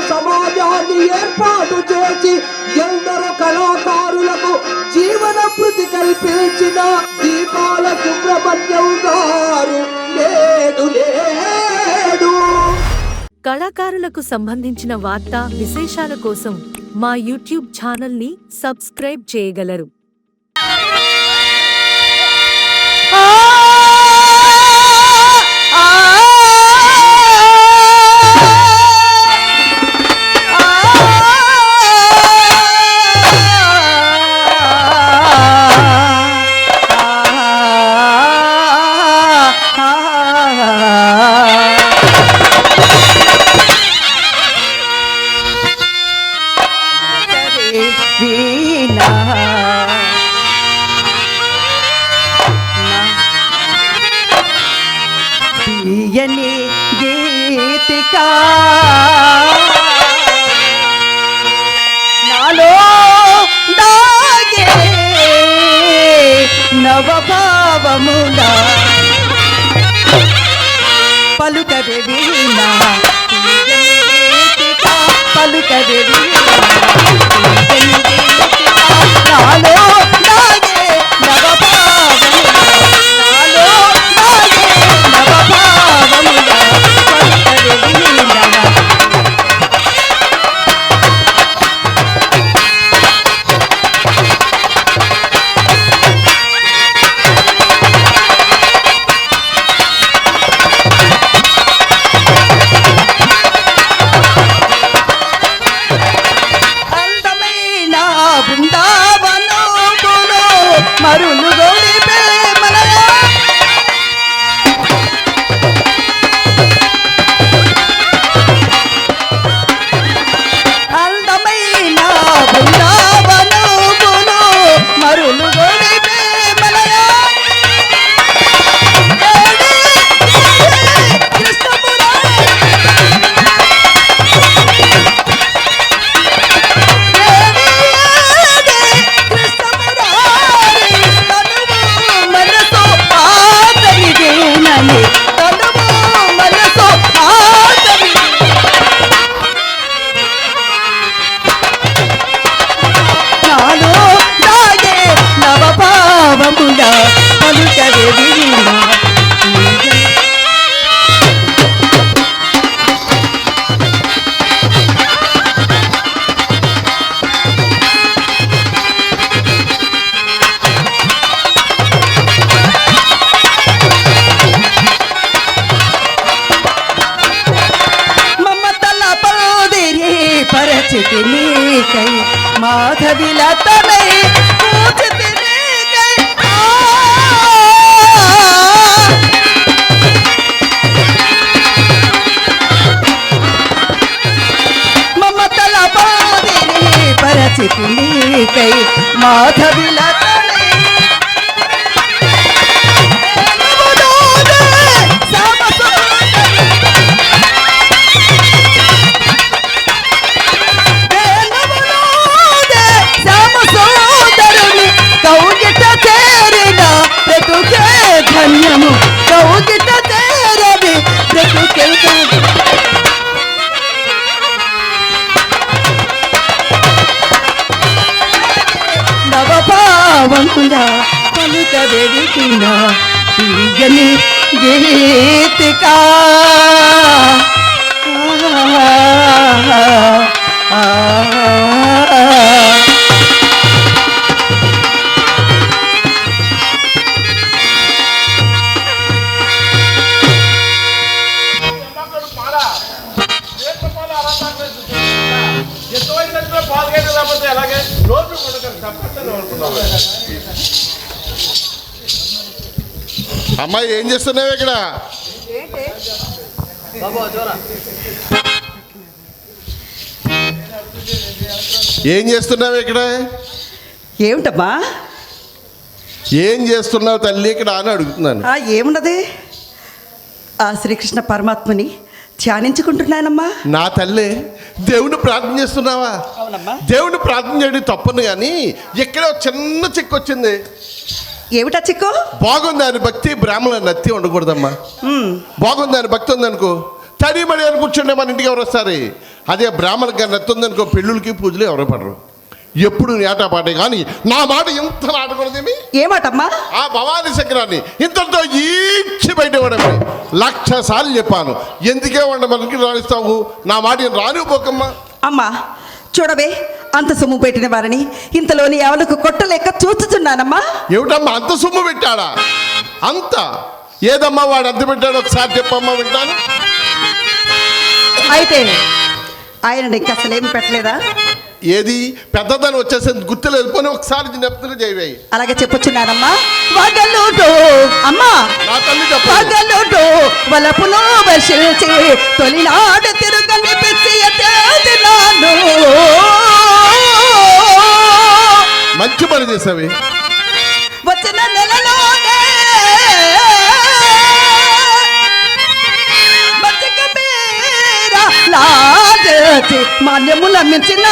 సమాజాన్ని ఏర్పాటు చేసి ఎందరో కళాకారులకు జీవన భృతి కల్పించిన దీపాల సుబ్రహ్మణ్యం గారు లేడు లేడు. కళాకారులకు సంబంధించిన వార్తా విశేషాల కోసం మా యూట్యూబ్ ఛానల్ని సబ్స్క్రైబ్ చేయగలరు. తీయని గీతికా నాలో దాగే నవభావముల పలుకదే వీణా పలుకదే వీణా నాలో దాగే నవభావముల నాలో దాగే నవభావముల పలుకదే వీణా. మరులు గోడిపే మనయా అందమైన బృందావనములు మరులు గోడిపే మనయా పూజితి నీకై మాధవిలతనై పూజితి నీకై మమతల బాధిని పరచితి నీకై మాధవిలతనై ధన్యము కౌగిట చేరవి బ్రతుకే నవభావముల పలుకదెరిగిన తీయని గీతికా అమ్మాయి ఏం చేస్తున్నావు ఇక్కడ? ఏం చేస్తున్నావు ఇక్కడ? ఏమిటమ్మా ఏం చేస్తున్నావు తల్లి ఇక్కడ అని అడుగుతున్నాను. ఏమున్నది, ఆ శ్రీకృష్ణ పరమాత్మని ధ్యానించుకుంటున్నానమ్మా. నా తల్లి దేవుని ప్రార్థన చేస్తున్నావా? అవునమ్మా. దేవుని ప్రార్థన చేయడం తప్పను, కానీ ఎక్కడో చిన్న చిక్కు వచ్చింది. ఏమిటా చిక్కు? బాగుంది అని భక్తి, బ్రాహ్మణ నత్తి ఉండకూడదమ్మా. బాగుంది అని భక్తి ఉందనుకో, తడి మడి అని కూర్చుంటే మన ఇంటికి ఎవరు వస్తారు? అదే బ్రాహ్మణకి కానీ ఎత్తుందనుకో పెళ్ళిళ్ళకి పూజలు ఎవరు పడరు. ఎప్పుడు ఏటాపాటే కానీ నా మాట ఇంత నాటకూడదేమి. ఏమాటమ్మా? ఆ భవానీ శంకరాన్ని ఇంతటితో ఈడ్చి బయట పడమే 1,00,000 సార్లు చెప్పాను. ఎందుకే మనకి రాణిస్తావు? నా మాట రానిపోకమ్మా. అమ్మా చూడవే, అంత సొమ్ము పెట్టిన వారిని ఇంతలోని ఎవరికి కొట్టలేక చూచుచున్నానమ్మా. ఏమిటమ్మా అంత సొమ్ము పెట్టాడా? అంత ఏదమ్మా వాడు అంత పెట్టాడు? ఒకసారి చెప్పమ్మా వింటాను. అయితే ఆయన నీకు అసలేమి పెట్టలేదా? ఏది పెద్దదాన్ని వచ్చేసేది గుర్తులేదు. పోనీ ఒకసారి చెప్తున్నా చేయవేయి. అలాగే చెప్పొచ్చున్నానమ్మా. వగలుడు అమ్మా, నా తల్లి చెప్ప వగలుడు వలపులో వర్షించి తొలినాడు తిరుగని పిచ్చి ఎత్తేదినాను. మంచి పని చేసావి. వచ్చిన నెలలోనే బతిక మీర లాజేసి మాన్యముల మించినాను.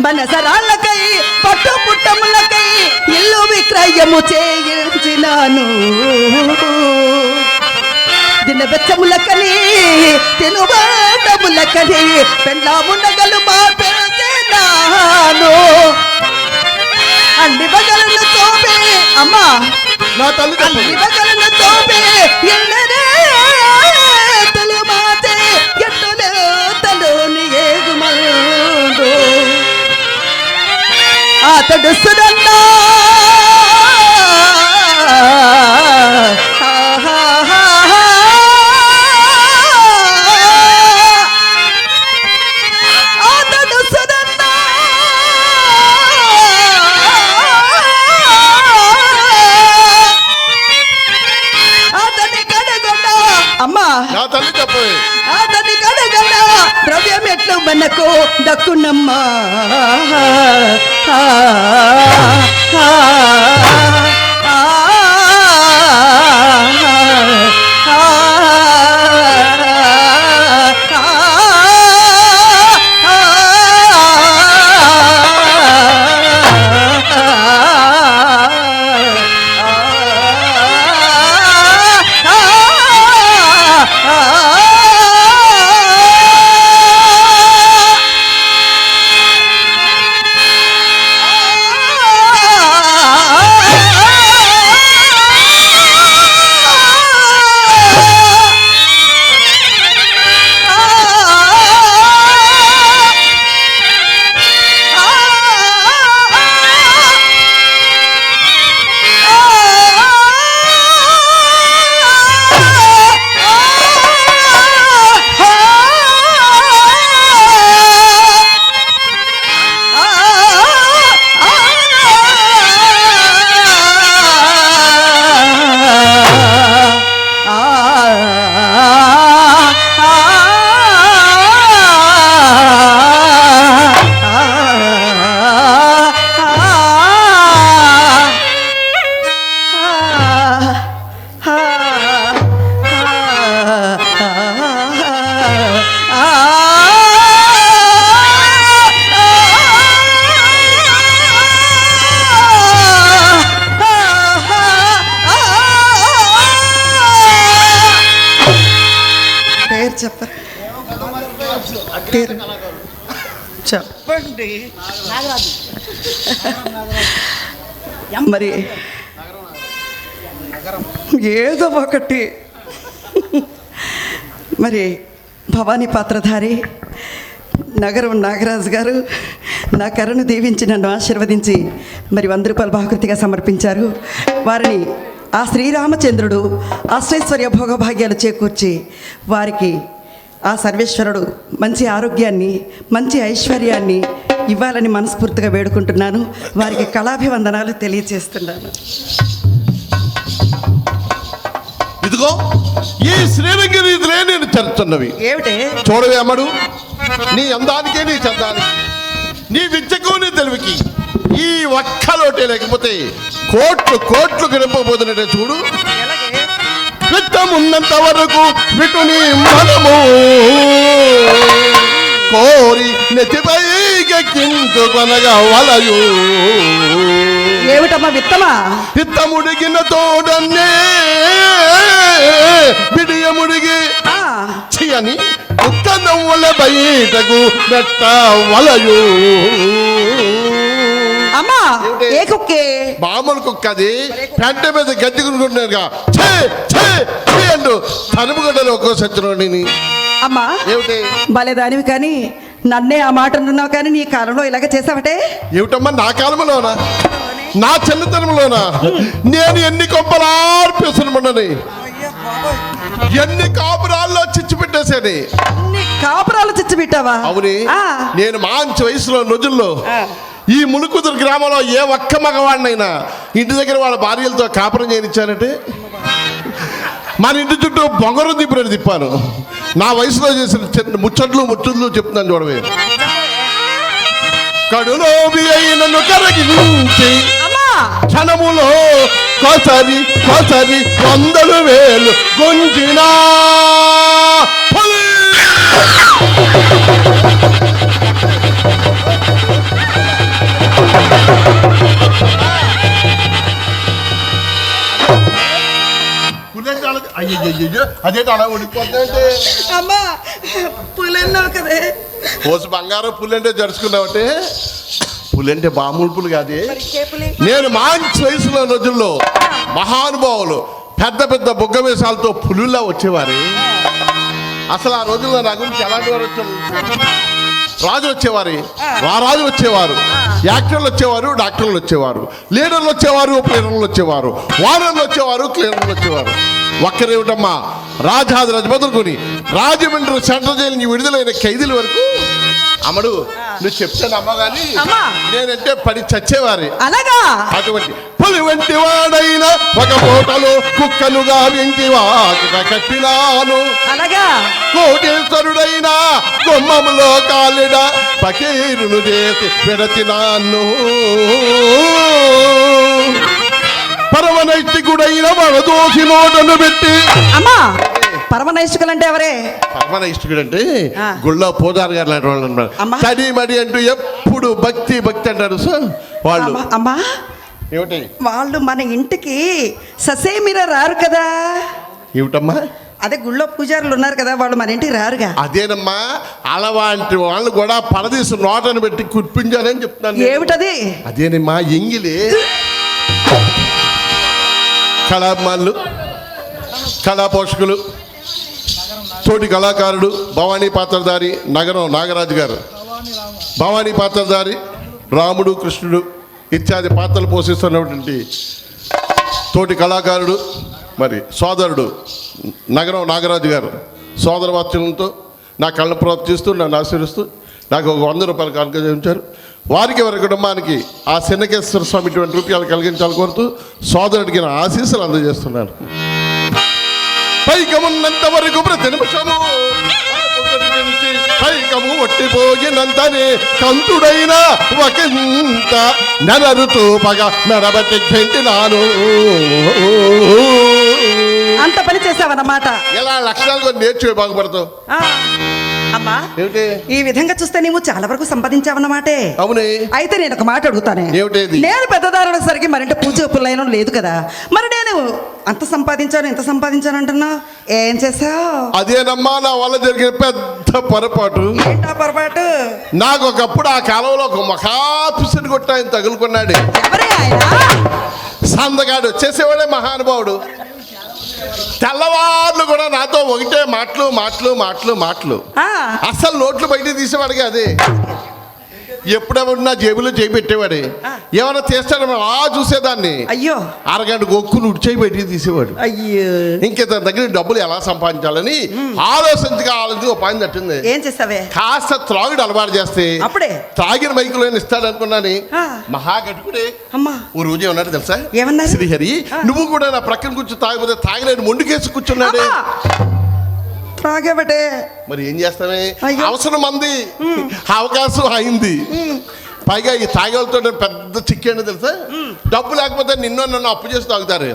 మనసరాళ్ళకై పట్టు పుట్టములకై ఇల్లు విక్రయము చేయించినాను. దిన వెచ్చములకని తినుబాటములకని పెండ్లాముండగలు మార్పెడినాను. అన్ని బగలను తోబే అమ్మా, నా తల్లి చెప్పు. అన్ని బగలను తోబే ఎల్లరే తలు మాతే ఎట్టులే తలోని ఏగుమల్దు అతడు సురన్నా. అతడు సురన్నా అతని కడగొండ అమ్మా, నా తల్లి చెప్పు. అతని కడగొండ ద్రవ్యం ఎట్లు మనకు దక్కునమ్మా. చెప్పండి. మరి ఏదో ఒకటి. మరి భవానీ పాత్రధారి నగరం నాగరాజు గారు నా కరుణ దీవించి నన్ను ఆశీర్వదించి మరి 100 రూపాయలు బహుకృతిగా సమర్పించారు. వారిని ఆ శ్రీరామచంద్రుడు అష్టైశ్వర్య భోగభాగ్యాలు చేకూర్చి వారికి ఆ సర్వేశ్వరుడు మంచి ఆరోగ్యాన్ని మంచి ఐశ్వర్యాన్ని ఇవ్వాలని మనస్ఫూర్తిగా వేడుకుంటున్నాను. వారికి కళాభివందనాలు తెలియజేస్తున్నాను. ఇదిగో ఈ శ్రీరంగిరి నేను చెప్తున్నవి ఏమిటే? చూడవే అమ్మడు, నీ అందానికే నీ చందానికి నీ విద్యకు నీ తెలివికి ఈ ఒక్కలోటే లేకపోతే కోట్లు కోట్లు గడిపబోతున్నట్టే చూడు. విత్తమున్నంత వరకు విటుని మనము కోరి నెత్తిపై గెక్కించుకొనగా వలయు. ఏమిటమ్మా విత్తమా? విత్తముడిగిన తోడన్నే బిడియముడిగి అని కుక్క నవ్వుల బయటకు నెట్ట వలయు. అమ్మా ఏ కుక్కే? మామూలు కుక్క అది. పెంట మీద గడ్డి కొనుక్కుంటున్నారుగా అంటూ తనుముగడ్డలు ఒక్కో సత్యనోడిని. అమ్మా ఏమిటి? భలేదానివి కానీ నన్నే ఆ మాట అంటున్నావు కానీ నీ కాలంలో ఇలాగ చేసావటే? ఏమిటమ్మా నా కాలంలోనా, నా చిన్నతనంలోనా? నేను ఎన్ని కొంపలార్పేస్తున్నామని, ఎన్ని కాపురాల్లో చిచ్చు పెట్టేశాని. కాపురాలు చిచ్చు పెట్టావా? అవునే. నేను మంచి వయసులో రోజుల్లో ఈ ములుకుదురు గ్రామంలో ఏ ఒక్క మగవాడినైనా ఇంటి దగ్గర వాళ్ళ భార్యలతో కాపురం చేయనిచ్చానంటే మన ఇంటి చుట్టూ బొంగరం దిప్పుని తిప్పాను. నా వయసులో చేసిన ముచ్చట్లు చెప్తున్నాను చూడవే. కడులోబి అయినను కరగించి క్షణములో కోసరి 100,000 గుంజినా అదేంటి అలా ఉండిపోతుందంటే? అమ్మా పులన్నావు కదే. పోసు బంగారం పులంటే జరుచుకున్నావంటే పులంటే మామూలు పులు కాదే. నేను మంచి వయసులో రోజుల్లో మహానుభావులు పెద్ద పెద్ద బుగ్గ మీసాలతో పులుల్లా వచ్చేవారు. అసలు ఆ రోజుల్లో నా గురించి ఎలాంటి వారు వచ్చారు? రాజు వచ్చేవారు, రారాజు వచ్చేవారు, యాక్టర్లు వచ్చేవారు, డాక్టర్లు వచ్చేవారు, లీడర్లు వచ్చేవారు, ప్లేడర్లు వచ్చేవారు, వానర్లు వచ్చేవారు, క్లీనర్లు వచ్చేవారు. ఒక్కరేమిటమ్మా రాజాది మొదలుకొని రాజమండ్రి సెంట్రల్ జైలు నుంచి విడుదలైన ఖైదీల వరకు అమ్మడు నువ్వు చెప్తాను అమ్మ కానీ నేనంటే పడి చచ్చేవారి. అలాగా అటువంటి పులి వంటి వాడైనా ఒక పూటలో కుక్కలుగా వెంటి వాకిట కట్టినాను. అలాగా కోటేశ్వరుడైనా గుమ్మములో కాలిడ పకీరును చేసి పెడతినాను. పరమనైష్టికుడైన వరదోషి నోటను పెట్టి. అమ్మా పరమనైష్టికులు అంటే ఎవరే? పరమనైష్టికుడు అంటే గుళ్ళో పూజారి గారు లాంటి వాళ్ళు అన్నమాట. తడి మడి అంటూ ఎప్పుడు భక్తి అంటారు సార్ వాళ్ళు. అమ్మా ఏమిటి? వాళ్ళు మన ఇంటికి ససేమిరా రారు కదా. ఏమిటమ్మా? అదే గుళ్ళో పూజారులు ఉన్నారు కదా, వాళ్ళు మన ఇంటికి రారుగా. అదేనమ్మా, అలాంటి వాళ్ళు కూడా పరదీసు నోటను పెట్టి కుర్పించాలని చెప్తాను. ఏమిటది? అదేనమ్మా ఎంగిలే కళాభిమానులు, కళా పోషకులు, తోటి కళాకారుడు భవానీ పాత్రధారి నగరం నాగరాజు గారు, భవానీ పాత్రధారి రాముడు, కృష్ణుడు ఇత్యాది పాత్రలు పోషిస్తున్నటువంటి తోటి కళాకారుడు మరి సోదరుడు నగరం నాగరాజు గారు సోదర వాత్సల్యంతో నా కళ్ళ ప్రోత్సహిస్తూ నన్ను ఆశీర్వదిస్తూ నాకు ఒక 100 రూపాయలు కనుగొంచారు. వారికి వారి కుటుంబానికి ఆ చెన్నకేశ్వర స్వామి 20 రూపాయలు కలిగించాలని కోరుతూ సోదరుడికి నా ఆశీస్సులు అందజేస్తున్నాను. పైకమున్నంత వరకు ప్రతి నిమిషము పైకము ఒట్టిపోయినంతనే కంతుడైన ఒకంత నెలరుతూ పగ మెడబట్టి గెంటినాను. అంత పని చేసావన్నమాట. ఎలా లక్షణాలు కొన్ని నేర్చుకో బాగుపడతావు. అమ్మా ఈ విధంగా చూస్తే నీవు చాలా వరకు సంపాదించావన్నమాటే. అవునే. అయితే నేను ఒక మాట అడుగుతానే. ఏమిటేది? నేను పెద్దదారుల సరికి మరింటే పూజ పుల్లైన లేదు కదా, మరి నేను అంత సంపాదించాను ఎంత సంపాదించాను అంటున్నా, ఏం చేసావు? అదేనమ్మా నా వల్ల జరిగిన పెద్ద పొరపాటు. ఏంటా పొరపాటు? నాకు ఒకప్పుడు ఆ కాలంలో ఒక మహాపిసిని కొట్ట ఆయన తగులుకున్నాడు. ఎవరే ఆయన? సందగాడు చేసేవాడే మహానుభావుడు. తెల్లవాళ్ళు కూడా నాతో ఒకటే మాటలు అసలు నోట్లు బయట తీసేవాడు కాదే. ఎప్పుడెప్పుడు నా జేబులో చేయి పెట్టేవాడే. ఏమైనా చేస్తాడు చూసేదాన్ని. అయ్యో అరగంట గొక్కులు ఉడిచేయి బయటికి తీసేవాడు. అయ్యో ఇంక దగ్గర డబ్బులు ఎలా సంపాదించాలని ఆలోచించగా ఒక పని తట్టింది. ఏం చేస్తావే? కాస్త త్రాగుడు అలవాటు చేస్తే అప్పుడే త్రాగిన మైకులో ఇస్తాడు అనుకున్నాను. మహాగట్టుకుడే అమ్మా ఓ రోజు ఏమన్నాడు తెలుసా? ఏమన్నా? శ్రీహరి నువ్వు కూడా నా ప్రక్కన కూర్చొని తాగిపోతే తాగలేడు మొండికేసి కూర్చున్నాడే. తాగబట్టే మరి ఏం చేస్తామే, అవసరం మంది అవకాశం అయింది. పైగా ఈ తాగేవాళ్ళతో పెద్ద చిక్కేండి తెలుసా? డబ్బు లేకపోతే నన్ను అప్పు చేసి తాగుతారు.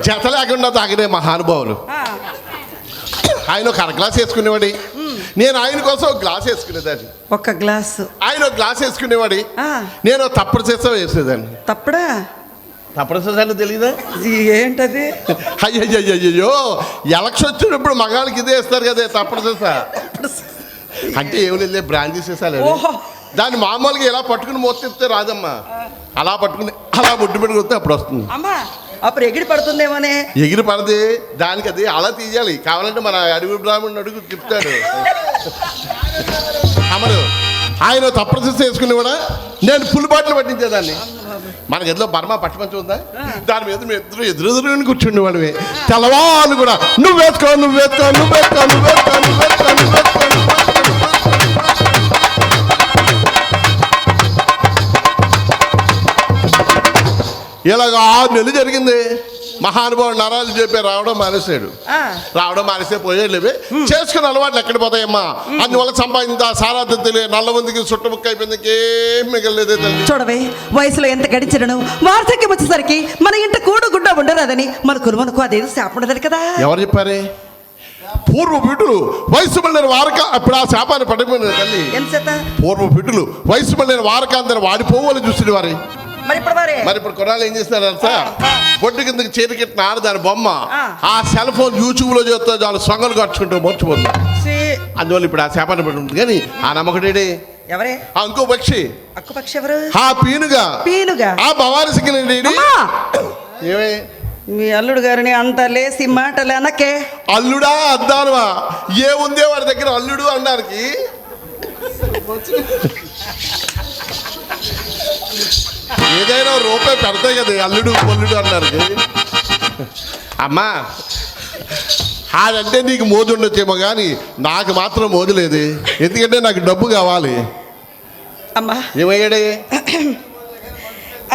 జత లేకుండా తాగినే మహానుభావులు. ఆయన ఒక 1/2 గ్లాస్ వేసుకునేవాడి, నేను ఆయన కోసం ఒక గ్లాస్ వేసుకునేదాన్ని. ఒక గ్లాసు ఆయన ఒక గ్లాస్ వేసుకునేవాడి, నేను తప్పుడు చేస్తా వేసేదాన్ని. తప్పుడా? తప్పనిసరి తెలియదా? ఏంటది? అయ్యో ఎలక్షన్ వచ్చినప్పుడు మగాళ్ళకి ఇదే ఇస్తారు కదా తప్పనిసరి. అంటే ఏమి లేదు, బ్రాండ్ తీసేసాలి. దాన్ని మామూలుగా ఇలా పట్టుకుని మోస్తే రాదమ్మా, అలా పట్టుకుని అలా బొడ్డు పెట్టుకొస్తే అప్పుడు వస్తుంది. అమ్మా అప్పుడు ఎగిరి పడుతుందేమోనే. ఎగిరి పడది దానికి, అది అలా తీయాలి. కావాలంటే మన అడుగు బ్రాహ్మణుడు అడుగు చెప్తాడు. అమరు ఆయన తప్పనిసరి వేసుకునేవాడా, నేను ఫుల్ బాటిల్ పట్టించేదాన్ని. మనకి ఎదులో బర్మా పట్టుమంచి ఉందా, దాని మీద మేము ఎదురెదురుని కూర్చుండేవాడివి. తెల్లవాళ్ళు కూడా నువ్వు వేసుకో నువ్వు వేసుకో నువ్వు వేసుకో నువ్వు వేసుకో నువ్వు వేసుకో నువ్వు వేసుకో. ఇలాగ 6 నెలలు జరిగింది. మహానుభావుడు నరాలు చెప్పి రావడం మానేసే పోయేలేవి. చేసుకున్న అలవాట్లు ఎక్కడ పోతాయమ్మా, అందువల్ల సంపాదించా సారార్థం తెలియ నల్లమందికి చుట్టముక్క అయిపోయింది, ఇంకేం మిగలేదు. చూడవే, వయసులో ఎంత గడిచినను వార్ధక్యం వచ్చేసరికి మన ఇంట కూడు గుడ్డ ఉండరాదని మన కురుమనుకు అదేదో శాపం ఉండదు కదా. ఎవరు చెప్పారే? పూర్వ పీఠులు వయసు మళ్ళీ వారక, అప్పుడు ఆ శాపాన్ని పడిపోయిన తల్లి. పూర్వ పీఠులు వయసు మళ్ళీ వారకాంతరం వాడిపోవాలని చూసింది వారి. మరి ఇప్పుడు కొనాలి ఏం చేస్తున్నారు తెలుసా, బొడ్డు కిందకి చేతికెట్టిన ఆడదాని బొమ్మ ఆ సెల్ ఫోన్ యూట్యూబ్ లో చేస్తే చాలు సొంగలు కట్టుకుంటూ మర్చిపోతుంది. అందువల్ల ఇప్పుడు ఆ శాపాన్ని పడి ఉంటుంది. కానీ ఆ నమ్మకడే ఎవరే? ఇంకో పక్షి ఎవరు? ఆ పీనుగా ఆ భవాని సింగినండి. ఏమే మీ అల్లుడు గారిని అంత లేసి మాటలు అనకే. అల్లుడా అద్దానువా, ఏముందే వాడి దగ్గర అల్లుడు అనడానికి. ఏదైనా రూపాయి పెడతాయి కదా అల్లుడు పొల్లుడు అన్నారు. అమ్మా ఆడంటే నీకు మోజు ఉండొచ్చేమో కానీ నాకు మాత్రం మోజు లేదు. ఎందుకంటే నాకు డబ్బు కావాలి. అమ్మా ఏమయ్యాడే?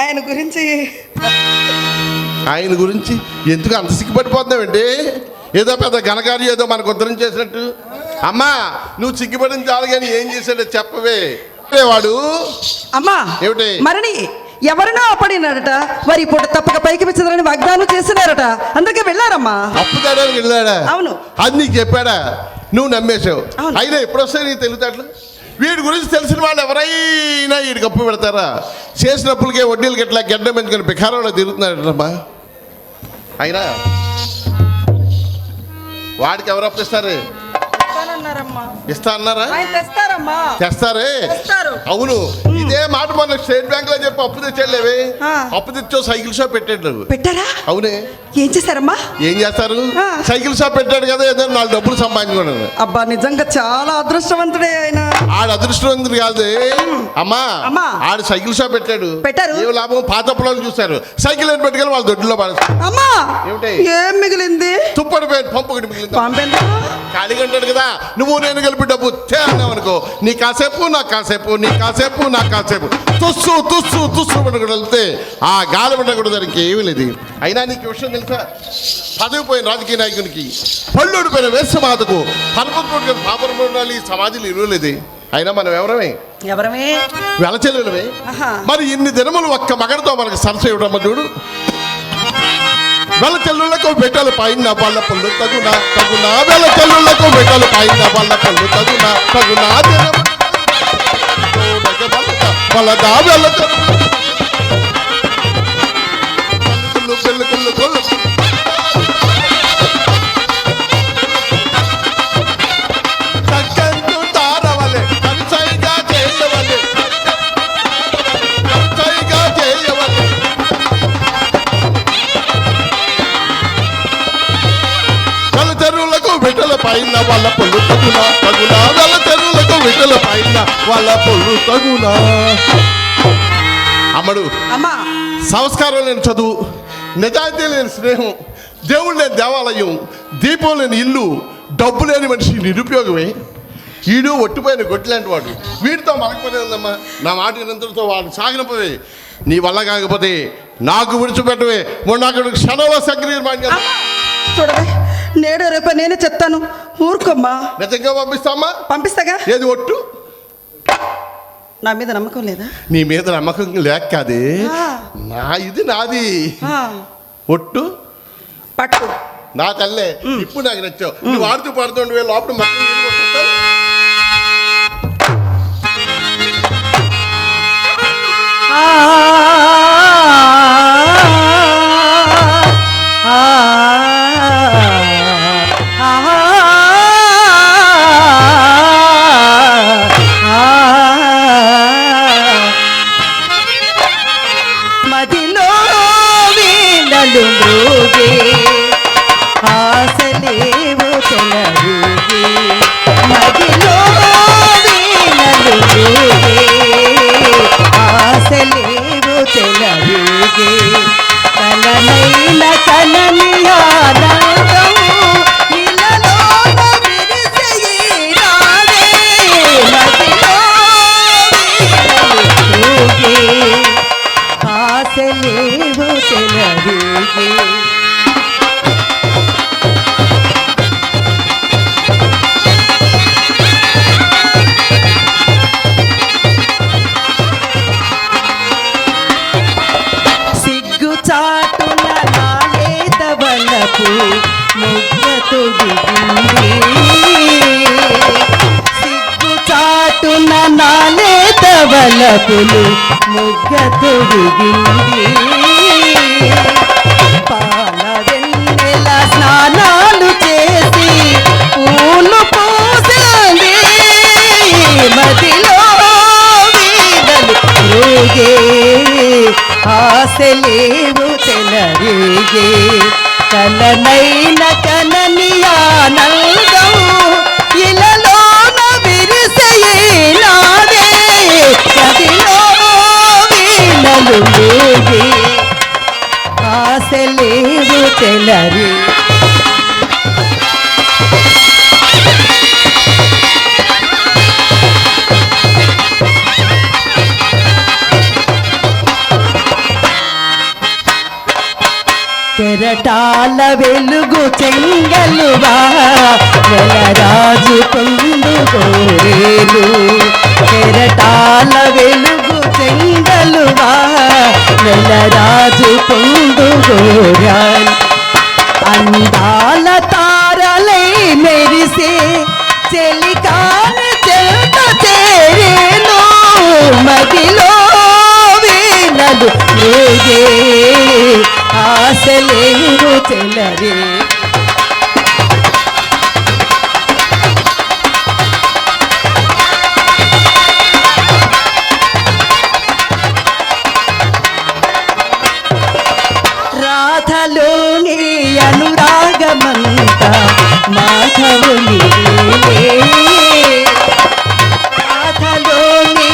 ఆయన గురించి ఎందుకు అంత సిగ్గుపడిపోతున్నావండి? ఏదో పెద్ద ఘనకార్యం ఏదో మనకు ఉద్ధరం చేసినట్టు. అమ్మా నువ్వు సిగ్గుపడిన చాలు కానీ ఏం చేశాడో చెప్పవే. వాడు అమ్మా ఏమిటి మరణి ఎవరినో అప్పడినాడట, మరి ఇప్పుడు తప్పక పైకి పెంచదని వాగ్దానం చేస్తున్నారట, అందుకే వెళ్ళారమ్మా. అప్పు తేడానికి వెళ్ళాడా? అవును. అది నీకు చెప్పాడా? నువ్వు నమ్మేశావు. అయినా ఎప్పుడు వస్తాయి నీకు తెలివితేటలు? వీడి గురించి తెలిసిన వాళ్ళు ఎవరైనా వీడికి అప్పు పెడతారా? చేసినప్పులకే వడ్డీలకి ఎట్లా గడ్డ పెంచుకొని బికారంలో తిరుగుతున్నాడమ్మా. అయినా వాడికి ఎవరు అప్పిస్తారు? ఇస్తా అన్నారా? తెస్తారే. అవును, ఇదే మాట మన స్టేట్ బ్యాంక్ లో చెప్పి అప్పు తెచ్చాడులేవే. అప్పు తెచ్చో సైకిల్ షాప్ పెట్టారా? అవునే. ఏం చేశారమ్మా? ఏం చేస్తారు? సైకిల్ షాప్ పెట్టాడు కదా, ఏదో 4 డబ్బులు సంపాదించుకున్నాడు. అబ్బా నిజంగా చాలా అదృష్టవంతుడే ఆయన. ఆడు అదృష్టవంతుడు కాదు అమ్మా, ఆడు సైకిల్ షాప్ పెట్టాడు. ఏ లాభం? పాత పొలాలు చూస్తారు, సైకిల్ అని పెట్టుకెళ్ళి వాళ్ళ దొడ్డులో పడేస్తారు. ఏమిటి ఏం మిగిలింది? తుప్పడిపోయింది, పంపు ఒకటి మిగిలింది. ఖాళీగా అంటాడు కదా, నువ్వు నేను కలిపి డబ్బు అన్నావు అనుకో, నీ కాసేపు నాకు కాసేపు, నీ కాసేపు నాకు కాసేపు, తుస్సు తుస్సు తుస్సు పట్టుకుని వెళ్తే ఆ గాలి పట్టకూడదు, దానికి ఏమీ లేదు. అయినా నీకు విషయం తెలుసా, పదవిపోయిన రాజకీయ నాయకునికి పళ్ళుడిపోయిన వేసమాతకు పరపతి పాపం ఉండాలి, సమాజంలో ఇరువలేదు. అయినా మనం ఎవరమే వెలచెల్లులమే. మరి ఇన్ని దినములు ఒక్క మగడితో మనకు సరస ఇవ్వడమ్మ చూడు. వెల చెల్లులకు పెట్టాలి పైన వాళ్ళ పళ్ళు తగునా వెల చెల్లులకు పెట్టాలి పైన వాళ్ళ పళ్ళు తగునా పైన వాళ్ళ పొల్లు తగునా వెల చెరువులకు విటల పైన వాళ్ళ పొల్లు తగునా. అమ్మడు సంస్కారం లేని చదువు, నిజాయితీ లేని స్నేహం, దేవుడు లేని దేవాలయం, దీపం లేని ఇల్లు, డబ్బు లేని మనిషి నిరుపయోగమే. ఈడు ఒట్టిపోయిన గొడ్లాంటి వాడు, వీడితో మనకు పని ఉందమ్మా. నా మాట నిరంతరంతో వాడు సాగినపోవే. నీ వల్ల కాకపోతే నాకు విడిచిపెట్టవే, మొన్న అక్కడ క్షణంలో సక్రియ చూడవే. నేడు రేపు నేనే చెప్తాను, ఊరుకోమ్మా. నిజంగా పంపిస్తాగా. ఏది ఒట్టు? నా మీద నమ్మకం లేదా? నీ మీద నమ్మకం లేక కాదే, ఇది నాది. ఒట్టు పట్టు నా తల్లే. ఇప్పుడు నాకు నచ్చావు. నువ్వు ఆడుతూ పాడుతుండే లోపల మొత్తం ఆ వలపులు మొగ్గ తొడిగింది పాల వెన్నెల స్నానాలు చేసి పూలు పూసింది మదిలో వీణలు రేగే ఆశలేవు చెలరేగే కలనైన కనని ఆనందం ఇలలోన విరిసెనాడే కదిలో వీణలు రేగే ఆశలేవు చెలరే కెరటాల వెలుగు చెంగలువా వెలరాజు పొందుకోరేలు కెరటాల వెలుగు చెంగలువా వెలరాజు పొందుకోరాలు అందాల తారలై మెరిసే చెలికాని చెంత చేరేను మదిలో వీణలు రేగే ఆశలేవు చెలరే రాధలోని అనురాగమంతా మాధవుని రాధలోని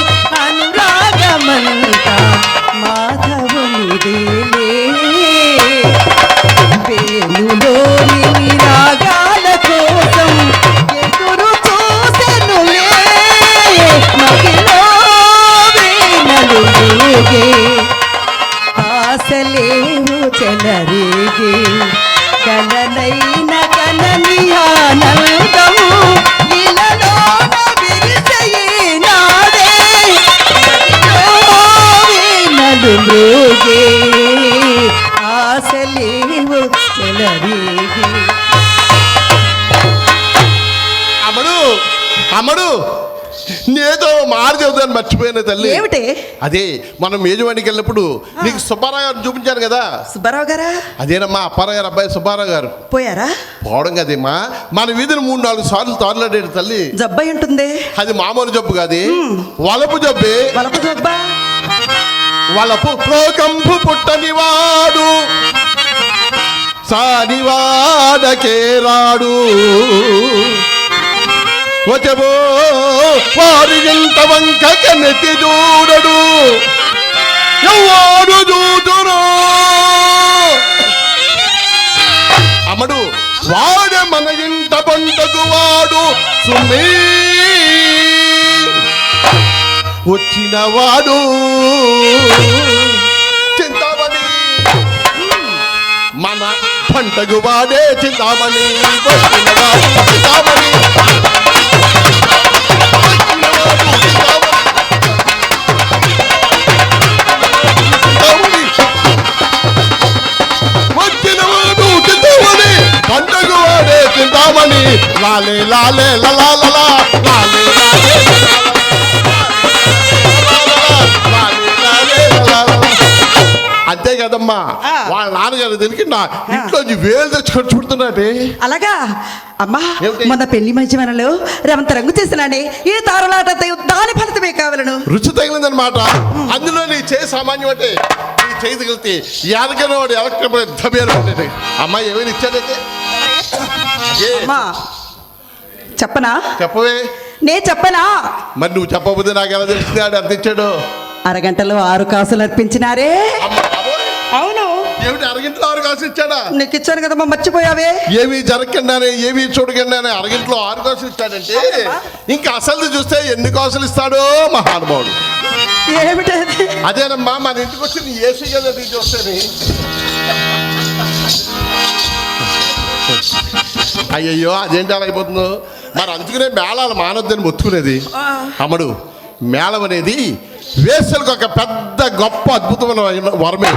అనురాగమంతా మాధవుని వేణులోని రాగాల కోసం ఎదురు చూసెనులే మగిలో వీణలు రేగే ఆశలేవు చెలరేగే కలనైన కనని ఆనందము ఇలలోన విరిసెనాడే వీణలు రేగే ఆశలేవు చెలరేగే అమ్మడు అమ్మడు నేతో మాట చెబుతాను మర్చిపోయిన తల్లి ఏమిటి అదే మనం మేజవాడికి వెళ్ళినప్పుడు నీకు సుబ్బారావు గారు చూపించాను కదా. సుబ్బారావు గారా? అదేనమ్మా అప్పారావు గారు అబ్బాయి సుబ్బారావు గారు. పోయారా? పోవడం కదేమ్మా మన వీధిని 3-4 సార్లు తారులాడాడు తల్లి. జబ్బై ఉంటుంది. అది మామూలు జబ్బు కాదు, వలపు జబ్బే. వలపు జబ్బా? వలపు ప్రోకంపు పుట్టని వాడు సానివాడకే రాడు వచ్చబో వారి ఎంత వంక కనెత్తి చూడడు ఎవడు చూతురు అమ్మడు వాడే మన ఇంట పంటకు వాడు సుమీ వచ్చిన వాడు చింతామణి మన పంటకు వాడే చింతామణి వచ్చిన వాడు చింతామణి పంటకు వాడే చింతామణి లాలే లాలే లలా లలా లాలే అంతే కదమ్మా. వాళ్ళ నాన్నగారు తెలికి నా ఇంట్లో వేలు తెచ్చుకొని చూడుతున్నాడే. అలాగా అమ్మా, మొన్న పెళ్లి మధ్యమనలో రవంత రంగు చేసినాడే ఈ తారలాట దాని ఫలితమే కావాలను. రుచి తగిలిందనమాట. అందులో నీ చేయి సామాన్యం అంటే నీ చేయి తగిలితే ఎదగన వాడు ఎలక్ట్రిక్ అమ్మాయి ఏమైనా ఇచ్చాడైతే అమ్మా చెప్పనా? చెప్పవే. నే చెప్పనా? మరి నువ్వు చెప్పబోతే నాకు ఎలా తెలిసింది ఆడు ఎంత ఇచ్చాడు? అరగంటలో 6 కాసులు అర్పించినారే. అవును. ఏమిటి అరగంటలో 6 కాసులు ఇచ్చాడా? నీకు ఇచ్చాను కదమ్మా, మర్చిపోయావే? ఏమి జరగకుండానే ఏమి చూడకుండానే అరగంటలో 6 కాసులు ఇచ్చాడంటే ఇంకా అసలు చూస్తే ఎన్ని కాసులు ఇస్తాడో మహానుభావుడు. ఏమిటది? అదేనమ్మా మన ఇంటికి వచ్చి నీ ఏసీ కదా నీ చూస్తే. అయ్యయ్యో అదేంటి అలా అయిపోతుందో. మరి అందుకనే మేళాలు మానొద్దని మొత్తుకునేది. అమ్మడు మేళం అనేది వేసలకు ఒక పెద్ద గొప్ప అద్భుతమైన వరమే.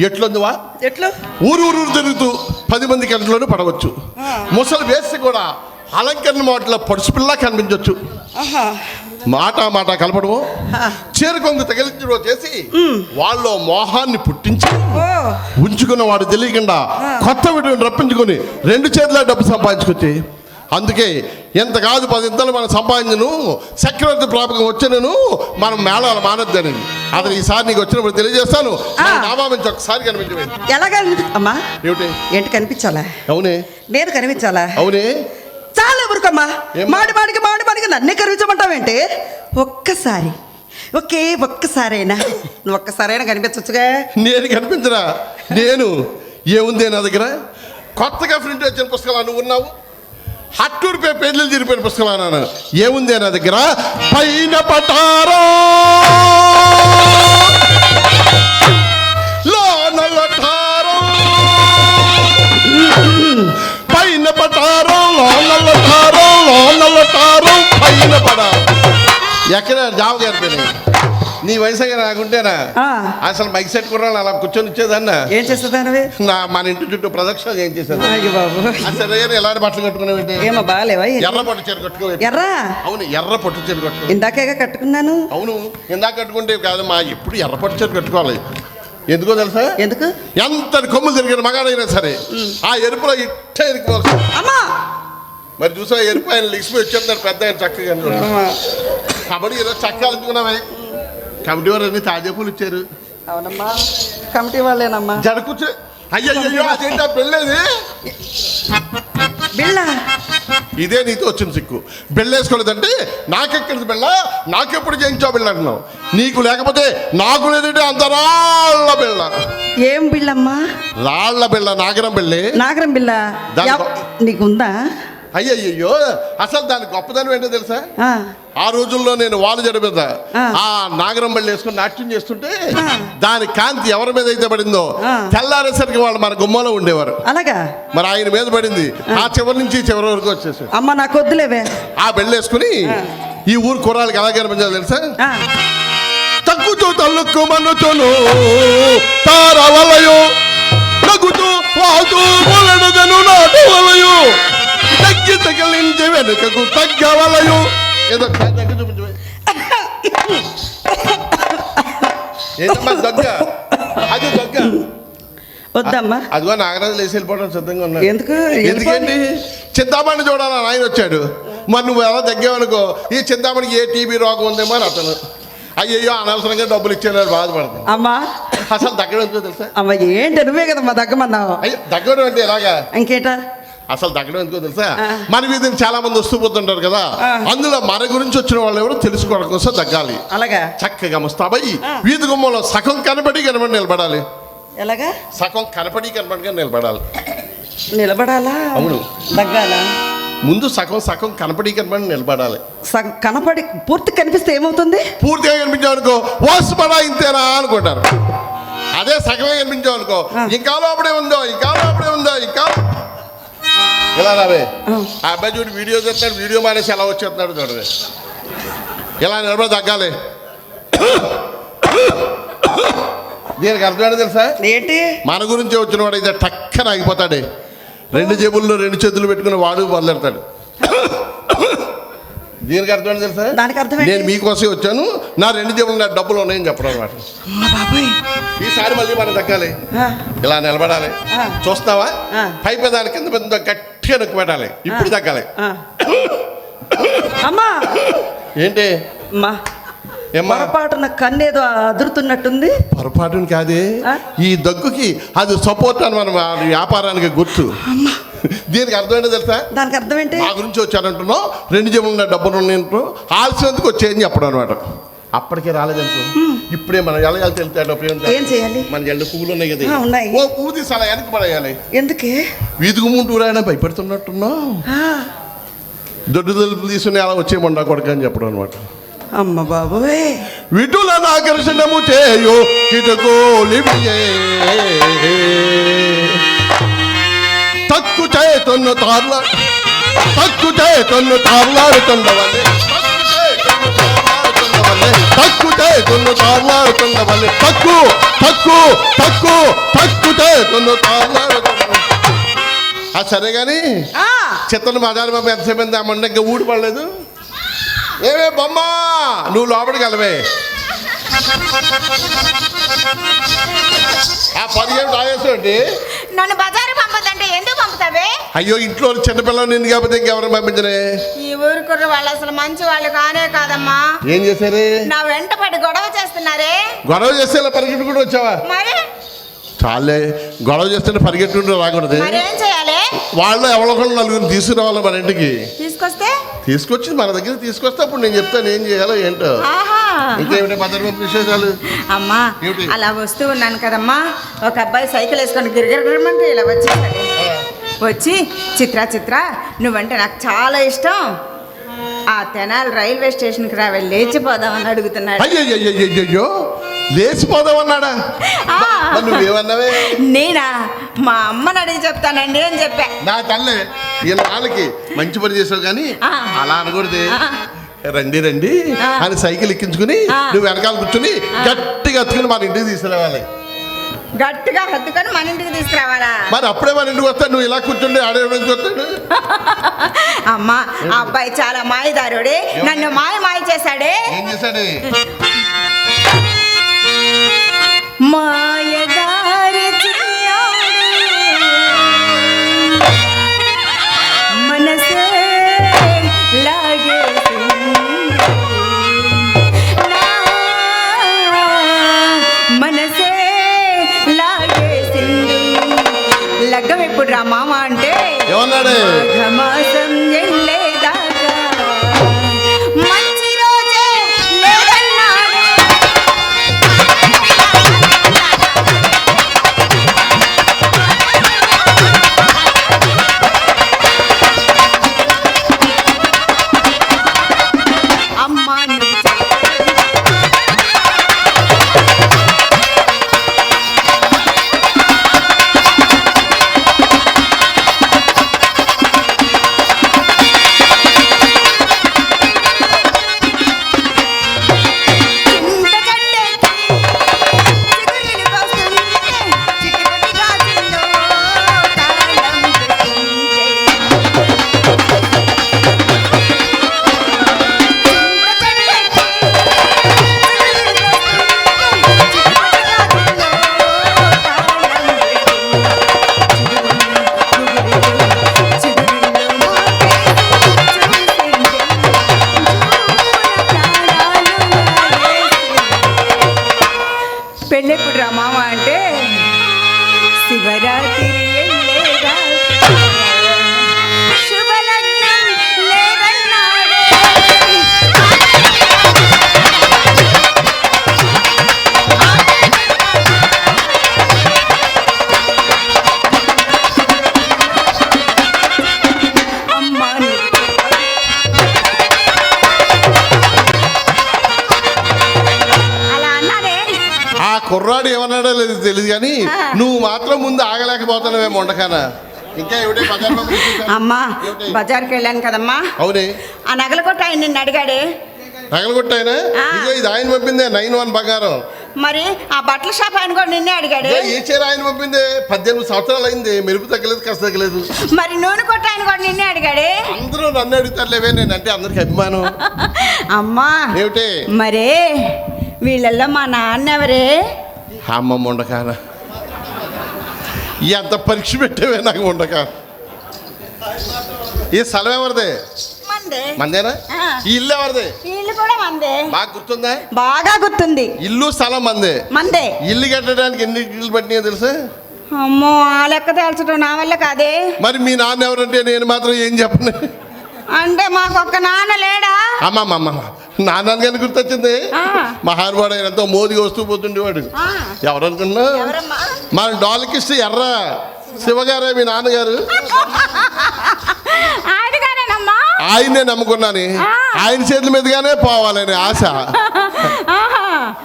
ఎట్లుందివా? ఎట్లు? ఊరు తిరుగుతూ 10 మంది గంటలోనే పడవచ్చు. ముసలి వేసి కూడా అలంకరణ మాటల పడుసు పిల్ల కనిపించవచ్చు. మాట కలపడము చేరుకొంగు తగిలించడం చేసి వాళ్ళు మోహాన్ని పుట్టించి ఓ ఉంచుకున్న వాడు తెలియకుండా కొత్త వీడియోని రప్పించుకొని 2 చేతుల డబ్బు సంపాదించుకొచ్చి అందుకే ఎంత కాదు 10 ఇంతలు మనం సంపాదించను చక్రవర్తి ప్రాపకం వచ్చాను మనం మేళాలు మానొద్దని అతను ఈసారి నీకు వచ్చినప్పుడు తెలియజేస్తాను నామా నుంచి ఒకసారి కనిపించలేదు ఎలాగా అమ్మా ఏమిటి ఏంటి కనిపించాలా అవునే నేను కనిపించాలా అవునే చాలా ఎవరికమ్మా మాడికి నన్నే కనిపించమంటావేంటి ఒక్కసారైనా నువ్వు ఒక్కసారైనా కనిపించచ్చుగా నేను కనిపించరా నేను ఏముంది నా దగ్గర కొత్తగా ప్రింట్ వచ్చిన పుస్తకాలు నువ్వు ఉన్నావు హట్టూరు పేర్లు తిరిగిపోయిన పుస్తకాలు అన్నాను ఏముంది నా దగ్గర పైన పటారో లోనలటారో పైన పటారో లోనలటారో పైన పడారు ఎక్కడ జాబ్ గారిపోయినాయి నీ వయసుగా నాకుంటేనా అసలు మైక్ సెట్ కూడా అలా కూర్చొని ఇచ్చేదన్నా ఏం చేస్తుందానవి మన ఇంటి చుట్టూ ప్రదక్షిణ ఏం చేసేది బాబు అసలు ఎలాంటి బట్టలు కట్టుకునేవి ఏమో బాగాలేవా ఎర్ర పట్టు చీర కట్టుకోలేదు ఎర్రా అవును ఎర్ర పట్టు చీర కట్టుకో ఇందాకేగా కట్టుకున్నాను అవును ఇందాక కట్టుకుంటే కాదు మా ఎప్పుడు ఎర్ర పట్టు చీర కట్టుకోవాలి ఎందుకో తెలుసా ఎందుకు ఎంత కొమ్ములు తిరిగిన మగాడైనా సరే ఆ ఎరుపులో ఇట్ట ఎరుకోవాలి అమ్మా మరి చూసా ఎరుపు ఆయన లిక్సిపోయి వచ్చేస్తున్నారు పెద్ద ఆయన చక్కగా కబడ్డీ ఈరోజు చక్కగా అనుకున్నామే కమిటీ వారు అన్ని తాజా పూలు ఇచ్చారు అవునమ్మా కమిటీ వాళ్ళేనమ్మా జడ కూర్చో అయ్యో అదేంటా పెళ్ళేది బిళ్ళ ఇదే నీతో వచ్చిన సిక్కు బెళ్ళేసుకోలేదంటే నాకెక్కడిది బెళ్ళ నాకెప్పుడు చేయించావు బిళ్ళ అంటున్నావు నీకు లేకపోతే నాకు లేదంటే అంత రాళ్ళ బిళ్ళ ఏం బిళ్ళమ్మా రాళ్ళ బిళ్ళ నాగరం బిళ్ళే నాగరం బిళ్ళ నీకుందా అయ్యయ్యో అసలు దాని గొప్పదనం ఏంటో తెలుసా ఆ రోజుల్లో నేను వాలు జడ మీద ఆ నాగరం బళ్ళు వేసుకుని నాట్యం చేస్తుంటే దాని కాంతి ఎవరి మీద అయితే పడిందో తెల్లారేసరికి వాళ్ళు మన గుమ్మలో ఉండేవారు అలాగా మరి ఆయన మీద పడింది ఆ చివరి నుంచి చివరి వరకు వచ్చేసి అమ్మ నాకు వద్దులేవే ఆ బెళ్ళు వేసుకుని ఈ ఊరు కుర్రాళ్ళకి ఎలా కనిపించాలి తెలుసా తగ్గుతూ తల్లుకు మన్నుతోను తారవలయో తగ్గుతూ వాతూ మొలడుదను నాటు వలయో తగ్గి తగిలించి వెనుకకు తగ్గవలయు ఏదో తగ్గి చూపించు ఏదమ్మా దగ్గ అది దగ్గ వద్దమ్మా అదిగో నాగరాజు లేచి వెళ్ళిపోవడం సిద్ధంగా ఉన్నాడు ఎందుకండి చింతామణి చూడాలని ఆయన వచ్చాడు మరి నువ్వు ఎలా తగ్గావనుకో ఈ చింతామణికి ఏ టీబీ రోగం ఉందేమో అని అతను అయ్యయ్యో అనవసరంగా డబ్బులు ఇచ్చాను బాధపడుతుంది అమ్మా అసలు దగ్గడం ఎంతో తెలుసా అమ్మ ఏంటి నువ్వే కదమ్మా దగ్గమన్నావు అయ్యో దగ్గడం అంటే ఎలాగా ఇంకేటా అసలు దగ్గడం ఎందుకో తెలుసా మన వీధిని చాలా మంది వస్తూ పోతుంటారు కదా అందులో మన గురించి వచ్చిన వాళ్ళు ఎవరు తెలుసుకోవడం కోసం తగ్గాలి అలాగా చక్కగా ముస్తాబయ్యి వీధి గుమ్మంలో సగం కనపడి నిలబడాలి ఎలాగా సగం కనపడి నిలబడాలి నిలబడాలా అవును దగ్గాలా ముందు సగం కనపడి నిలబడాలి సగం కనపడి పూర్తి కనిపిస్తే ఏమవుతుంది పూర్తిగా కనిపించావు అనుకో వాసుపడా ఇంతేనా అనుకుంటారు అదే సగమే కనిపించావు అనుకో ఇంకా లోపడే ఉందో ఇంకా ఇలా రావే ఆ అబ్బాయి చూడు వీడియో చేస్తున్నాడు వీడియో మానేసి ఎలా వచ్చేస్తున్నాడు చూడవే ఇలా నిలబడి తగ్గాలి దీనికి అర్థం తెలుసా ఏంటి మన గురించి వచ్చిన వాడు అయితే టక్కన ఆగిపోతాడే 2 జేబుల్లో 2 చేతులు పెట్టుకుని వాడు మొదలెడతాడు దీనికి అర్థం తెలుసా దానికి అర్థం నేను మీకోసమే వచ్చాను నా 2 జేబులు నా డబ్బులు ఉన్నాయని చెప్పడం అనమాట ఈసారి మళ్ళీ మనం తగ్గాలి ఇలా నిలబడాలి చూస్తావా పై పెదాల కింద పెద్ద గట్టిగా నొక్కి పెట్టాలి ఇప్పుడు తగ్గాలి అమ్మా ఏంటి పొరపాటున కన్నేదో అదురుతున్నట్టుంది పొరపాటుని కాదే ఈ దగ్గుకి అది సపోర్ట్ అని మన వ్యాపారానికి గుర్తు దీనికి అర్థం ఏంటో తెలుసా దానికి అర్థం ఏంటి మా గురించి వచ్చారంటున్నావు 2 జేబులు డబ్బులు ఉన్నాయంటూ ఆలస్యందుకు వచ్చేయని చెప్పడం అనమాట అప్పటికే రాలేదనుకో ఇప్పుడే మనం ఎలా వెళ్తాడు ఏం చేయాలి మన ఎల్లు పువ్వులు ఉన్నాయి కదా ఉన్నాయి ఓ పువ్వు తీసి అలా వెనక్కి పడేయాలి ఎందుకే వీధికి ముంటూరాయన భయపెడుతున్నట్టున్నావు దొడ్డు తలుపులు తీసుకుని అలా వచ్చేయమండా కొడుకు అని చెప్పడం అనమాట అమ్మ బాబోయ్ విటులను ఆకర్షణము చేయు కిటుకోలివియే తక్కు చేతున్ను తార్లాడుతుండవల్లే తక్కు చేతున్ను తార్లాడుతుండవల్లే తక్కు చేతున్ను తార్లాడుతుండ సరే కానీ చిత్తను బజారు బాబు ఎంతసేపు ఆ మొండ ఇంకా ఊడి పడలేదు ఏమే బొమ్మ నువ్వు లోపలికి వెళ్ళవే. ఆ పదిహేను తాగేసేయండి. నన్ను బజారు పంపదంటే ఎందుకు పంపుతావే? అయ్యో ఇంట్లో చిన్నపిల్లలు నిన్ను కాకపోతే ఇంకెవరిని పంపించనే? ఈ ఊరు కుర్ర వాళ్ళు అసలు మంచి వాళ్ళు కానే కాదమ్మా. ఏం చేశారు? నా వెంట పడి గొడవ చేస్తున్నారే. గొడవ చేస్తే ఇలా పరిగెట్టుకుంటూ వచ్చావా? మరి చాలే, గొడవ చేస్తుంటే పరిగెట్టుకుంటూ రాకూడదు. మరేం చేయాలి? వాళ్ళు ఎవరో నలుగురు తీసుకురావాలి మన ఇంటికి. తీసుకొచ్చి మన దగ్గర తీసుకొస్తే అప్పుడు నేను చెప్తాను ఏం చేయాలో ఏంటో. ఇంకేమిటి భద్రపతి విశేషాలు? అమ్మా అలా వస్తూ ఉన్నాను కదమ్మా, ఒక అబ్బాయి సైకిల్ వేసుకొని గిరిగిరమంటే ఇలా వచ్చేసాడు. వచ్చి చిత్ర నువ్వంటే నాకు చాలా ఇష్టం, ఆ తెనాలి రైల్వే స్టేషన్కి రావే లేచిపోదామని అడుగుతున్నాడు. అయ్యో లేచిపోదామన్నాడా? నువ్వేమన్నావే? నేనా మా అమ్మని అడిగి చెప్తానండి అని చెప్పా. నా తల్లి వీళ్ళ వాళ్ళకి మంచి పని చేసావు కానీ అలా అనకూడదు. రండి అని సైకిల్ ఎక్కించుకుని నువ్వు వెనకాల కూర్చుని గట్టిగా హత్తుకుని మన ఇంటికి తీసుకురావాలి. గట్టిగా హత్తుకొని మన ఇంటికి తీసుకురావాలా? మరి అప్పుడే మన ఇంటికి వస్తాడు. నువ్వు ఇలా కూర్చుండి ఆడే వస్తాడు. అమ్మా ఆ అబ్బాయి చాలా మాయదారుడే, నన్ను మాయ చేశాడే. ఏం చేశాడు? మాయదారి మనసే లాగే మనసే లాగేసింది. లగ్గం ఎప్పుడు రా మామ అంటే ఏమన్నాడు? మాసం వెళ్ళేదాకా మంచి రోజే లేదన్నాడు. అమ్మా పెళ్ళెప్పుడు రా మామ అంటే శివరాత్రి శుభలగ్నం లేదన్నాడే. అమ్మా అలా అన్నారే. ఆ కుర్రాడు ఏమన్నాడో లేదు తెలియదు కానీ నువ్వు మాత్రం ముందు ఆగలేకపోతున్నావే మొండకానా. ఇంకా ఏమిటి బజార్ అమ్మా బజార్కి వెళ్ళాను కదమ్మా. అవునే. ఆ నగల కొట్ట ఆయన నిన్ను అడిగాడే. నగలు కొట్టాయన? ఇదో ఇది ఆయన పంపిందే 9-1 బంగారం. మరి ఆ బట్టల షాప్ ఆయన కూడా నిన్నే అడిగాడే. ఏ చీర ఆయన పంపిందే? 18 సంవత్సరాలు అయింది, మెరుపు తగ్గలేదు, కష్ట తగ్గలేదు. మరి నూనె కొట్ట ఆయన కూడా నిన్నే అడిగాడే. అందరూ నన్ను అడుగుతారులేవే, నేనంటే అందరికి అభిమానం. అమ్మా ఏమిటి మరే వీళ్ళల్లో మా నాన్న ఎవరే? అమ్మ మొండకాన ఎంత పరీక్ష పెట్టేవే నాకు మొండక. ఈ స్థలం ఎవరిదే? మందేనా? ఈ ఇల్లు ఎవరిదే? ఇల్లు కూడా మందే. బాగా గుర్తుందా? బాగా గుర్తుంది. ఇల్లు స్థలం మందే. మందే. ఇల్లు కట్టడానికి ఎన్ని ఇల్లు పట్టినాయో తెలుసా? అమ్మో ఆ లెక్క తేల్చడం నా వల్ల కాదే. మరి మీ నాన్న ఎవరంటే నేను మాత్రం ఏం చెప్పను. అంటే మాకొక్క నాన్న లేడా? అమ్మమ్మ నాన్న కానీ గుర్తొచ్చింది. మహానుభావుడు ఆయన ఎంతో మోదిగా వస్తూ పోతుండేవాడు. ఎవరనుకున్నా మన డాల్కిస్ట్ ఎర్ర శివగారే మీ నాన్నగారు. ఆయన్నే నమ్ముకున్నాను, ఆయన చేతుల మీదుగానే పోవాలని ఆశ.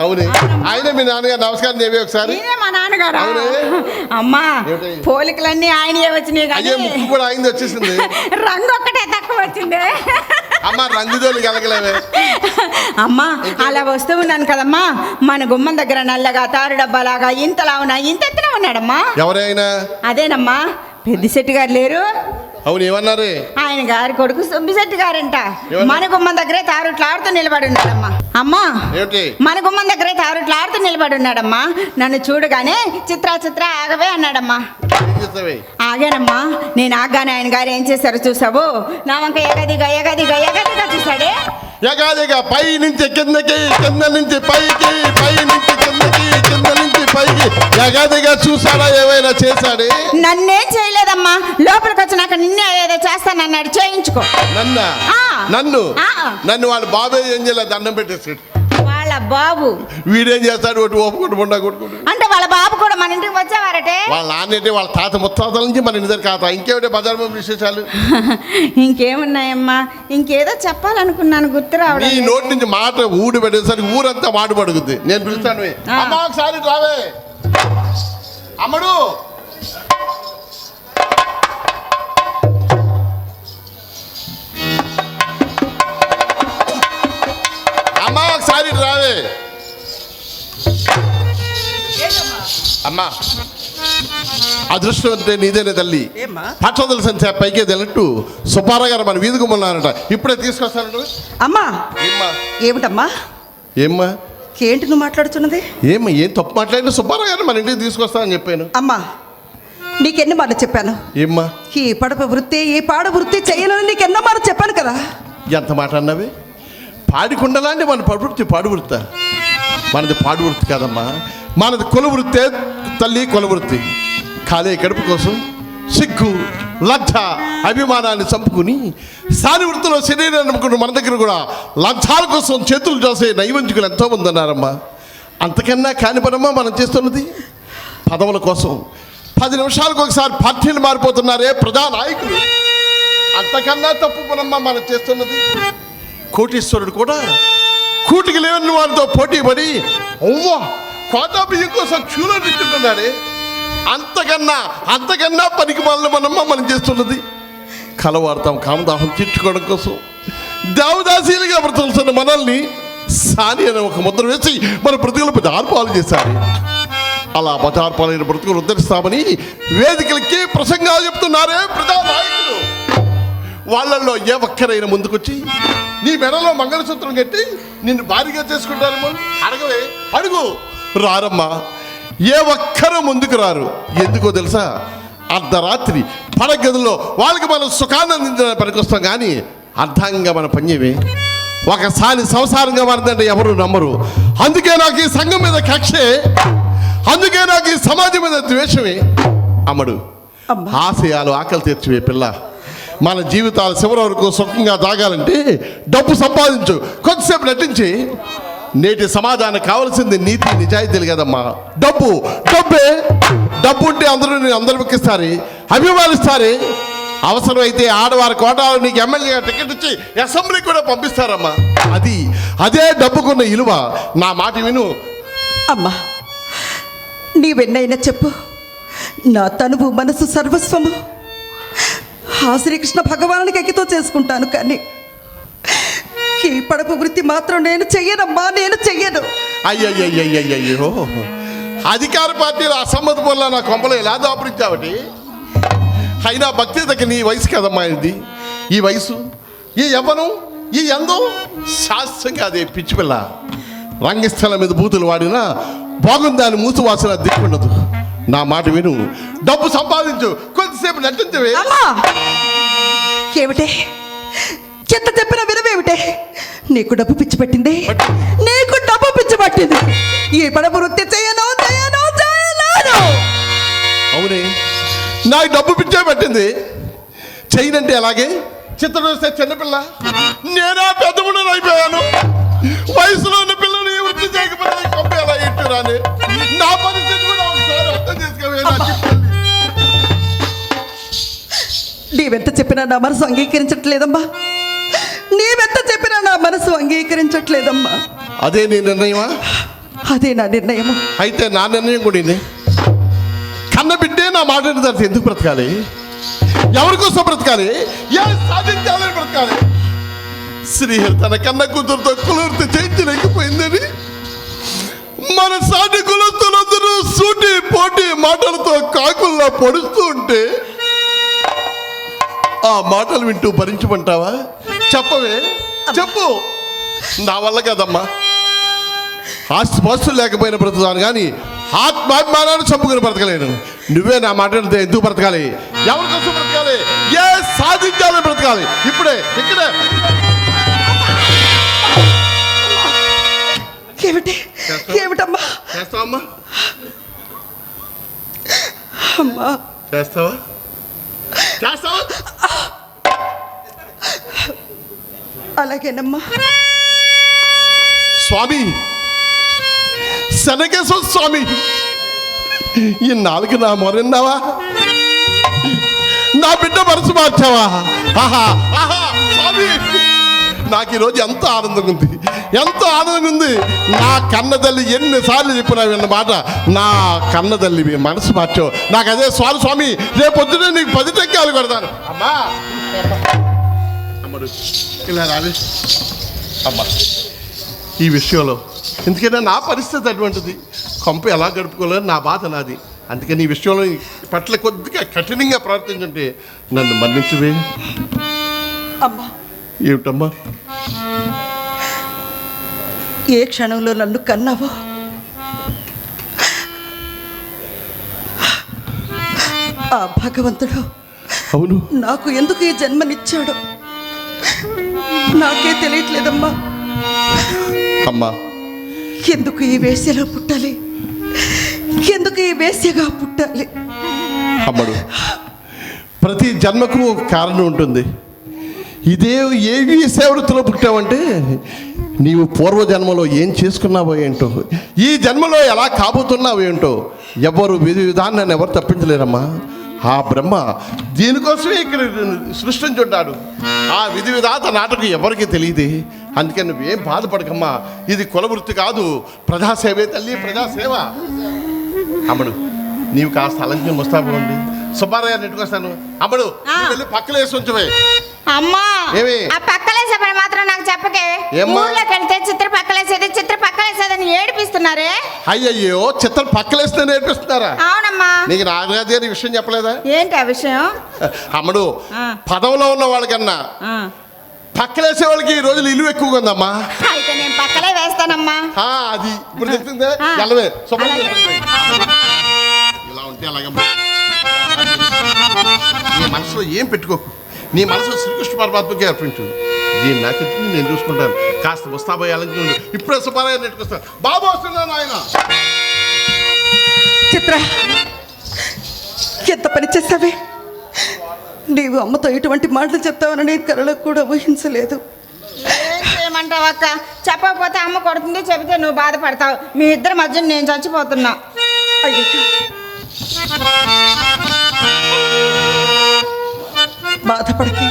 అవునే ఆయనే మీ నాన్నగారు. నమస్కారం దేవి ఒకసారి. మా నాన్నగారు. అమ్మా పోలికలన్నీ ఆయనే వచ్చినాయి. అయ్యే ముక్కు కూడా ఆయనది వచ్చేసింది. రంగు ఒక్కటే తక్కువ వచ్చింది. అమ్మ రంగుదోలు కలగలేవే. అమ్మా అలా వస్తూ ఉన్నాను కదమ్మా, మన గుమ్మం దగ్గర నల్లగా తారు డబ్బాలాగా ఇంతలా ఉన్నా ఇంత ఎత్తున ఉన్నాడమ్మా. ఎవరైనా? అదేనమ్మా పెద్దిశెట్టి గారు లేరు. అవును, ఏమన్నారే? ఆయన గారి కొడుకు సుబ్బిశెట్టి గారంట ఏమన్నా? మన గుమ్మం దగ్గరే తారుట్లాడుతూ నిలబడి ఉన్నాడమ్మా. అమ్మా, ఏమిటి? మన గుమ్మం దగ్గరే తారుట్లాడుతూ నిలబడి ఉన్నాడమ్మా. నన్ను చూడగానే చిత్ర ఆగవే అన్నాడమ్మా. ఏం చేస్తావే? ఆగానమ్మా. నేను ఆగానే ఆయన గారు ఏం చేశారో చూసావు? నా వంక ఎగదిగా చూసాడే. ఎగాదిగా పై నుంచి కిందకి, కింద నుంచి పైకి, పై నుంచి కిందకి, కింద నుంచి పైకి ఎగాదిగా చూసాడా? ఏమైనా చేశాడే? నన్నేం చేయలేదమ్మా. లోపలికి వచ్చినాక నిన్నే ఏదో చేస్తానన్నాడు, చేయించుకో. ఆ. నన్ను ఆ. నన్ను వాళ్ళ బాబే ఏం చేయలేదు, దండం పెట్టేసాడు. వాళ్ళ బాబు వీడేం చేస్తాడు? ఒకటి ఓపుకుంటు ముండా కొట్టుకుంటు. అంటే వాళ్ళ బాబు కూడా మన ఇంటికి వచ్చేవారటే. వాళ్ళ నాన్నంటే వాళ్ళ తాత ముత్తాతల నుంచి మన ఇంటి దగ్గర కాత. ఇంకేమిటే బజార్ మీద విశేషాలు? ఇంకేమున్నాయమ్మా? ఇంకేదో చెప్పాలనుకున్నాను, గుర్తు రావడం నీ లేదు. నోటి నుంచి మాట ఊడి పెట్టేసరికి ఊరంతా మాట పడుగుద్ది. నేను పిలుస్తాను. ఆ. అమ్మా ఒకసారి రావే. అమ్మడు, అమ్మా ఒకసారి రావే. అమ్మా, అదృష్టం అంటే నీదేనే తల్లి. ఏమ్మా? పట్టదల సంఖ్య పైకి వెళ్ళట్టు సుబ్బారావు గారు మన వీధికి మొన్నారంట. ఇప్పుడే తీసుకొస్తానంట. అమ్మా, ఏమ్మా? ఏమిటమ్మా? ఏమ్మా? ఏంటి నువ్వు మాట్లాడుతున్నది? ఏమ్మా, ఏం తప్పు మాట్లాడినా సుబ్బారావు గారు మన ఇంటికి తీసుకొస్తానని చెప్పాను. అమ్మా, నీకెన్ని మార్లు చెప్పాను? ఏమ్మా? ఈ పడప వృత్తి, ఈ పాడ వృత్తి చేయనని నీకు ఎన్నో మార్లు చెప్పాను కదా. ఎంత మాట అన్నావే? పాడికుండలా అంటే మన పడువృత్తి పాడువృత్తా? మనది పాడువృత్తి కాదమ్మా, మనది కులవృత్తే తల్లి, కులవృత్తి. ఖాళీ కడుపు కోసం సిగ్గు, లజ్జ, అభిమానాన్ని చంపుకుని సాని వృత్తిలో శరీరాన్ని నమ్ముకున్న మన దగ్గర కూడా లజ్జాల కోసం చేతులు చేసే నైవంచికులు ఎంతోమంది ఉన్నారమ్మా. అంతకన్నా కాని పనమ్మా మనం చేస్తున్నది. పదవుల కోసం 10 నిమిషాలకు ఒకసారి పార్టీలు మారిపోతున్నారే ప్రజానాయకులు. అంతకన్నా తప్పు పనమ్మా మనం చేస్తున్నది. కోటీశ్వరుడు కూడా కూటికి లేని వారితో పోటీ పడి అవ్వా కోటా బియ్యం కోసం క్యూలో నిల్చుంటున్నాడే. అంతకన్నా పనికి వాళ్ళని మనం చేస్తున్నది. కలవాడతాం కామదాహం తీర్చుకోవడం కోసం దేవదాసీలుగా బ్రతుకుతున్న మనల్ని సాని అనే ఒక ముద్ర వేసి మన బ్రతుకుల బజార్పాలు చేశారు. అలా బజార్పాలైన బ్రతుకులు ఉద్ధరిస్తామని వేదికలకి ప్రసంగాలు చెప్తున్నారే ప్రజానాయకులు. వాళ్ళల్లో ఏ ఒక్కరైనా ముందుకొచ్చి నీ మెడలో మంగళసూత్రం కట్టి నిన్ను భారీగా చేసుకుంటారేమో? అడగవే, అడుగు. రారమ్మా, ఏ ఒక్కరూ ముందుకు రారు. ఎందుకో తెలుసా? అర్ధరాత్రి పడగదిలో వాళ్ళకి మనం సుఖాన్ని అందించడానికి పనికొస్తాం, కానీ అర్థంగా మనం పనిచేయమే. ఒకసారి సంసారంగా మారిందంటే ఎవరు నమ్మరు. అందుకే నాకు ఈ సంఘం మీద కక్షే, అందుకే నాకు ఈ సమాజం మీద ద్వేషమే. అమ్మడు, ఆశయాలు ఆకలి తీర్చివే పిల్ల. మన జీవితాలు చివరి వరకు సుఖంగా తాగాలంటే డబ్బు సంపాదించు, కొద్దిసేపు నటించి. నేటి సమాజానికి కావాల్సింది నీతి, నిజాయితీలు కదమ్మా. డబ్బు ఉంటే అందరూ ఎక్కిస్తారు, అభిమానిస్తారు. అవసరమైతే ఆడవారి కోటాలు నీకు ఎమ్మెల్యేగా టికెట్ ఇచ్చి అసెంబ్లీకి కూడా పంపిస్తారమ్మా. అదే డబ్బుకున్న విలువ. నా మాట విను అమ్మా, నీవెన్నైనా చెప్పు, నా తనువు మనసు సర్వస్వము ఆ శ్రీకృష్ణ భగవానునికి ఎక్కితో చేసుకుంటాను, కానీ ఈ పడపు వృత్తి మాత్రం నేను చెయ్యనమ్మా, నేను చెయ్యను. అయ్యయ్యో, అధికార పార్టీలో అసమ్మతి వల్ల నా కొంపలో ఎలా దాపురించావటి? అయినా భక్తి దగ్గర నీ వయసు కదమ్మా ఇది. ఈ వయసు, ఈ యవ్వనం, ఈ అందం శాస్త్రంగా అదే పిచ్చి పిల్ల. రంగస్థలం మీద బూతులు వాడినా బాగుందని మూసు వాసన దిక్కుండదు. నా మాట విను, డబ్బు సంపాదించు, కొద్దిసేపు నటించవే. ఏమిటే చెత్త చెప్పిన వినవేమిటే? నీకు డబ్బు పిచ్చి పట్టింది, నీకు డబ్బు పిచ్చి పట్టింది. ఈ పడపు వృత్తి చేయను. అవునే, నాకు డబ్బు పిచ్చే పట్టింది. చేయనంటే అలాగే చిత్ర చూస్తే చిన్నపిల్ల, నేనా పెద్దముడని అయిపోయాను. వయసులో ఉన్న పిల్లలు ఈ వృత్తి చేయకపోతే కొంప ఎలా ఇట్టురాని. నా పరిస్థితి కూడా ఒకసారి అర్థం చేసుకోవే. నీవెంత చెప్పినా నా మనసు అంగీకరించట్లేదమ్మా, నీవెంత చెప్పినా నా మనసు అంగీకరించట్లేదమ్మా. అదే నీ నిర్ణయమా? అదే నా నిర్ణయము. అయితే నా నిర్ణయం కూడా ఇదే. కన్న బిడ్డే నా మాట తర్వాత ఎందుకు బ్రతకాలి? ఎవరి కోసం బ్రతకాలి? ఏం సాధించాలని బ్రతకాలి? శ్రీహరి తన కన్న కూతురుతో కులవృత్తి చేయించలేకపోయిందని మన సాటి కులస్తులందరూ సూటి పోటీ మాటలతో కాకుల్లా పొడుస్తూ ఉంటే ఆ మాటలు వింటూ భరించమంటావా? చెప్పవే, చెప్పు. నా వల్ల కదమ్మా. ఆస్తిపాస్తులు లేకపోయినా బ్రతుకుతాను కానీ ఆత్మాభిమానాన్ని చంపుకుని బ్రతకలేను. నువ్వే నా మాట ఎందుకు బ్రతకాలి? ఎవరి కోసం బ్రతకాలి? ఏ సాధించాలని బ్రతకాలి? ఇప్పుడే ఇక్కడే. ఏమిటమ్మా? చేస్తావమ్మా? అమ్మా చేస్తావా? చేస్తావా? అలాగేనమ్మా. స్వామి, శనకేశ్వర స్వామి, ఈ నాలుగు నా మొరన్నావా? నా బిడ్డ మనసు మార్చావా? ఆహా ఆహా స్వామి, నాకు ఈరోజు ఎంతో ఆనందంగా ఉంది, ఎంతో ఆనందంగా ఉంది. నా కన్న తల్లి ఎన్నిసార్లు చెప్పినావు అన్నమాట. నా కన్న తల్లి మనసు మార్చావు. నాకు అదే స్వామి. స్వామి, రేపు పొద్దునే నీకు 10 టెక్కాలు కొడతాను. అమ్మా అమ్మడు ఇలా రాలి. అమ్మా, ఈ విషయంలో ఎందుకంటే నా పరిస్థితి అటువంటిది. కొంప ఎలా గడుపుకోలేదు, నా బాధ నాది. అందుకని ఈ విషయంలో పట్ల కొద్దిగా కఠినంగా ప్రవర్తించుంటే నన్ను మన్నించువే. అమ్మా, ఏమిటమ్మా? ఏ క్షణంలో నన్ను కన్నావో ఆ భగవంతుడు అవును, నాకు ఎందుకు ఈ జన్మనిచ్చాడో నాకే తెలియట్లేదమ్మా. అమ్మా, ఎందుకు ఈ వేశ్యలో పుట్టాలి? ఎందుకు ఈ వేశ్యగా పుట్టాలి? అమ్మడు, ప్రతి జన్మకు ఒక కారణం ఉంటుంది. ఇదే ఏవి సేవృత్తిలో పుట్టావంటే నీవు పూర్వజన్మలో ఏం చేసుకున్నావో ఏంటో, ఈ జన్మలో ఎలా కాబోతున్నావో ఏంటో ఎవరు విధి విధానాన్ని ఎవరు తప్పించలేరమ్మా. ఆ బ్రహ్మ దీనికోసమే ఇక్కడ సృష్టించుంటాడు. ఆ విధి విధాత నాటకం ఎవరికి తెలియదు. అందుకని నువ్వేం బాధపడకమ్మా. ఇది కులవృత్తి కాదు, ప్రజాసేవే తల్లి, ప్రజాసేవ. అమ్మడు, నీవు కాస్త అలంకరణ వస్తావు అండి. సుబ్బారావు నెట్టుకొస్తాను. అమ్మడు, వెళ్ళి పక్కన వేసి ఉంచవే. అమ్మా, ఏమి? ఆ పక్కలేసే పని మాత్రం నాకు చెప్పకే. ఏమ్మా? ఊర్లోకి వెళ్తే చిత్ర పక్కలేసేదని ఏడిపిస్తున్నారే. అయ్యయ్యో, చిత్రం పక్కలేస్తే నేర్పిస్తున్నారా? అవునమ్మా. నీకు నాగరాజు గారి విషయం చెప్పలేదా? ఏంటి ఆ విషయం? అమ్మడు, పదవిలో ఉన్న వాళ్ళకన్నా పక్కలేసే వాళ్ళకి ఈ రోజులు ఇల్లు ఎక్కువగా ఉందమ్మా. అయితే నేను పక్కలే వేస్తానమ్మా. అది ఇప్పుడు చెప్తుందే. వెళ్ళవే, ఇలా ఉంటే అలాగమ్మా. నీ మనసులో ఏం పెట్టుకోకు. నీ మనసులో శ్రీకృష్ణ పరమాత్మకే అర్పించు. దీన్ని నాకు నేను చూసుకుంటాను. కాస్త వస్తాబోయాలని ఇప్పుడే సుబ్బారావు నెట్టుకొస్తాను. బాబు వస్తున్నాను ఆయన. చిత్ర, ఎంత పని చేస్తావే? నీవు అమ్మతో ఇటువంటి మాటలు చెప్తావని నేను కలలో కూడా ఊహించలేదు. ఏం చేయమంటావు అక్క? చెప్పకపోతే అమ్మ కొడుతుంది, చెబితే నువ్వు బాధపడతావు. మీ ఇద్దరి మధ్య నేను చచ్చిపోతున్నా. అయ్యో, బాధపడకే,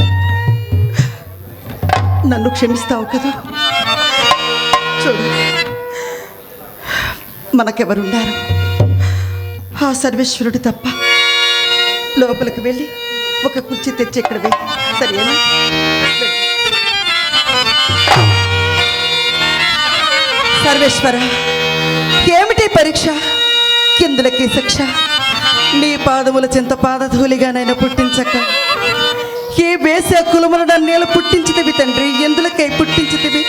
నన్ను క్షమిస్తావు కదా? చూడు, మనకెవరున్నారు? ఆ సర్వేశ్వరుడు తప్ప. లోపలికి వెళ్ళి ఒక కుర్చీ తెచ్చి ఇక్కడ వెళ్ళి, సరేనా? సర్వేశ్వర, ఏమిటి పరీక్ష? కిందులకి శిక్ష. నీ పాదముల చింత పాదధూలిగా నైనా పుట్టించక ఏ వేసే కులములు నన్నేళ్ళు పుట్టించితివి తండ్రి. ఎందులకై పుట్టించితివి?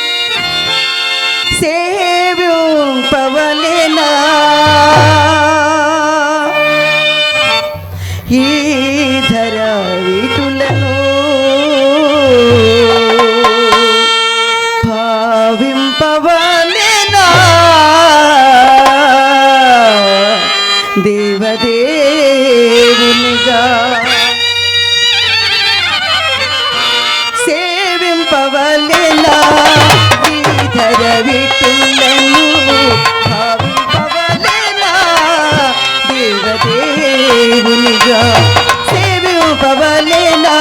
సేవ్యంపవలెనా ఈ ధర వీటులను భావింపవలెనా దేవదేవునిగా సేవింపవలెనా ఈ ధర వీటులను భావింపవలెనా దేవదేవునిగా సేవింపవలెనా.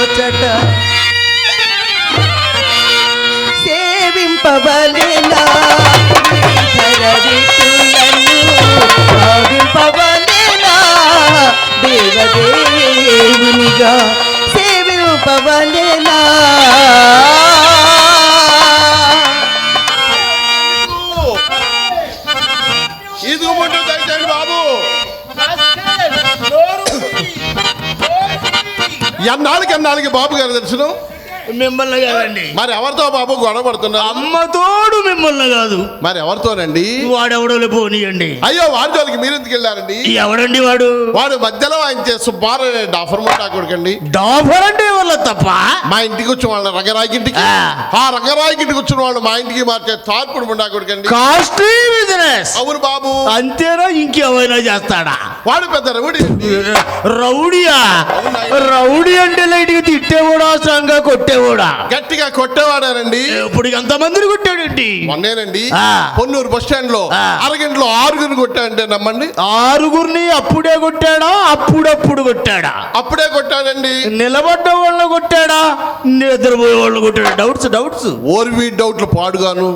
ముచ్చట సేవింపవలెనా ధరవిటులను భావింపవలెనా దేవదేవునిగా సేవింపవలెనా ఇది ముందు దయచేయండి బాబు. ఎన్నాళ్ళకి బాబు గారు దర్శనం? మిమ్మల్ని కాదండి, మరి ఎవరితో బాబు గొడవ పడుతున్నారు? అమ్మతోడు మిమ్మల్ని కాదు. మరి ఎవరితోనండి? వాడెవడో పోనీయండి. అయ్యో వాడి జోలికి మీరు ఎందుకు వెళ్ళారండి? ఎవడండి వాడు? వాడు మధ్యలో ఆయన సుబ్బారావు డాఫర్ మొట్టా కొడుకండి. డాఫర్ అంటే వాళ్ళ తప్ప మా ఇంటికి వచ్చిన వాళ్ళ రంగరాయికి ఇంటికి, ఆ రంగరాయికి ఇంటికి వచ్చిన వాళ్ళు మా ఇంటికి మార్చే తార్పుడు ముండా కొడుకండి. Costly business. అవును బాబు. అంతేనా? ఇంకేమైనా చేస్తాడా? వాడు పెద్ద రౌడీ. రౌడీయా? రౌడీ అంటే లైట్ గా తిట్టేవాడా, స్ట్రాంగ్ గా కొట్టేవాడా? గట్టిగా కొట్టేవాడానండి. ఇప్పుడు ఎంతమందిని కొట్టాడండి? మొన్నేనండి ఆ. పొన్నూరు బస్ స్టాండ్ లో ఆ. అరగంటలో 6 కొట్టాడంటే నమ్మండి. 6 అప్పుడే కొట్టాడా, అప్పుడప్పుడు కొట్టాడా? అప్పుడే కొట్టాడండి. నిలబడ్డ వాళ్ళని కొట్టాడా, నిద్రపోయే వాళ్ళని కొట్టాడా? డౌట్స్. ఓర్వి డౌట్లు పాడుగాను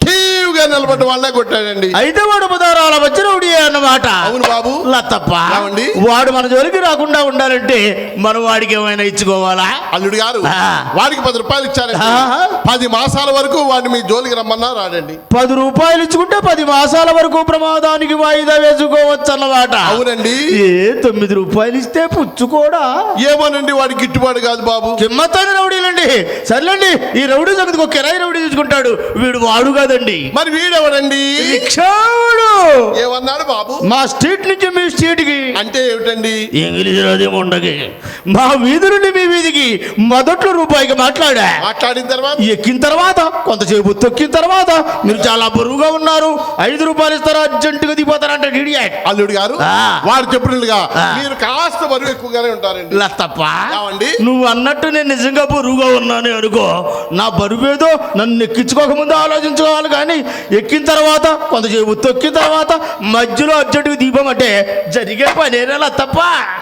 ఠీవ్గా నిలబడ్డ వాళ్ళే కొట్టాడండి. అయితే వాడు పదారాల మధ్య రౌడీ అన్నమాట. అవును బాబు. లతప్ప, ఏమండి? వాడు మన జోలికి రాకుండా ఉండాలంటే మనం వాడికి ఏమైనా ఇచ్చుకోవాలా? అల్లుడు గారు ఆ. వాడికి 10 రూపాయలు ఇచ్చారండి. ఆహా. 10 మాసాల వరకు వాడిని మీ జోలికి రమ్మన్నా రాడండి. 10 రూపాయలు ఇచ్చుకుంటే 10 మాసాల వరకు ప్రమాదానికి వాయిదా వేసుకోవచ్చు అన్నమాట. అవునండి. 9 రూపాయలు ఇస్తే పుచ్చుకోడా? ఏమోనండి వాడికి గిట్టుబాటు కాదు బాబు. కిమ్మత్తైన రౌడీలండి. సర్లేండి, ఈ రౌడీ సంగతికి ఒక కిరాయి రౌడీ తీసుకుంటాడు. వీడు వాడు కాదండి. మరి వీడెవడండి? రిక్షావాడు. ఏమన్నాడు బాబు? మా స్ట్రీట్ నుంచి మీ స్ట్రీట్ కి అంటే ఏమిటండి? ఇంగ్లీష్ రాదేమో ఉండకి. మా వీధి నుండి మీ వీధికి మొదట్లో రూపాయికి మాట్లాడిన తర్వాత ఎక్కిన తర్వాత కొంతసేపు తొక్కిన తర్వాత మీరు చాలా బరువుగా ఉన్నారు, 5 రూపాయలు ఇస్తారా, అర్జెంటుగా దిగిపోతారంటే ఇడియట్. అల్లుడు గారు ఆ. వాడు చెప్పినట్టుగా ఆ. మీరు కాస్త బరువు ఎక్కువగానే ఉంటారండి. తప్ప ఏమండి? నువ్వు అన్నట్టు నేను నిజంగా బరువుగా ఉన్నాను అనుకో, నా బరువేదో నన్ను ఎక్కించుకోకముందు ఆలోచించుకోవాలి, కానీ ఎక్కిన తర్వాత కొంతసేపు తొక్కిన తర్వాత మధ్యలో అర్జెంటుగా దీపం అంటే జరిగే పనేనా తప్ప.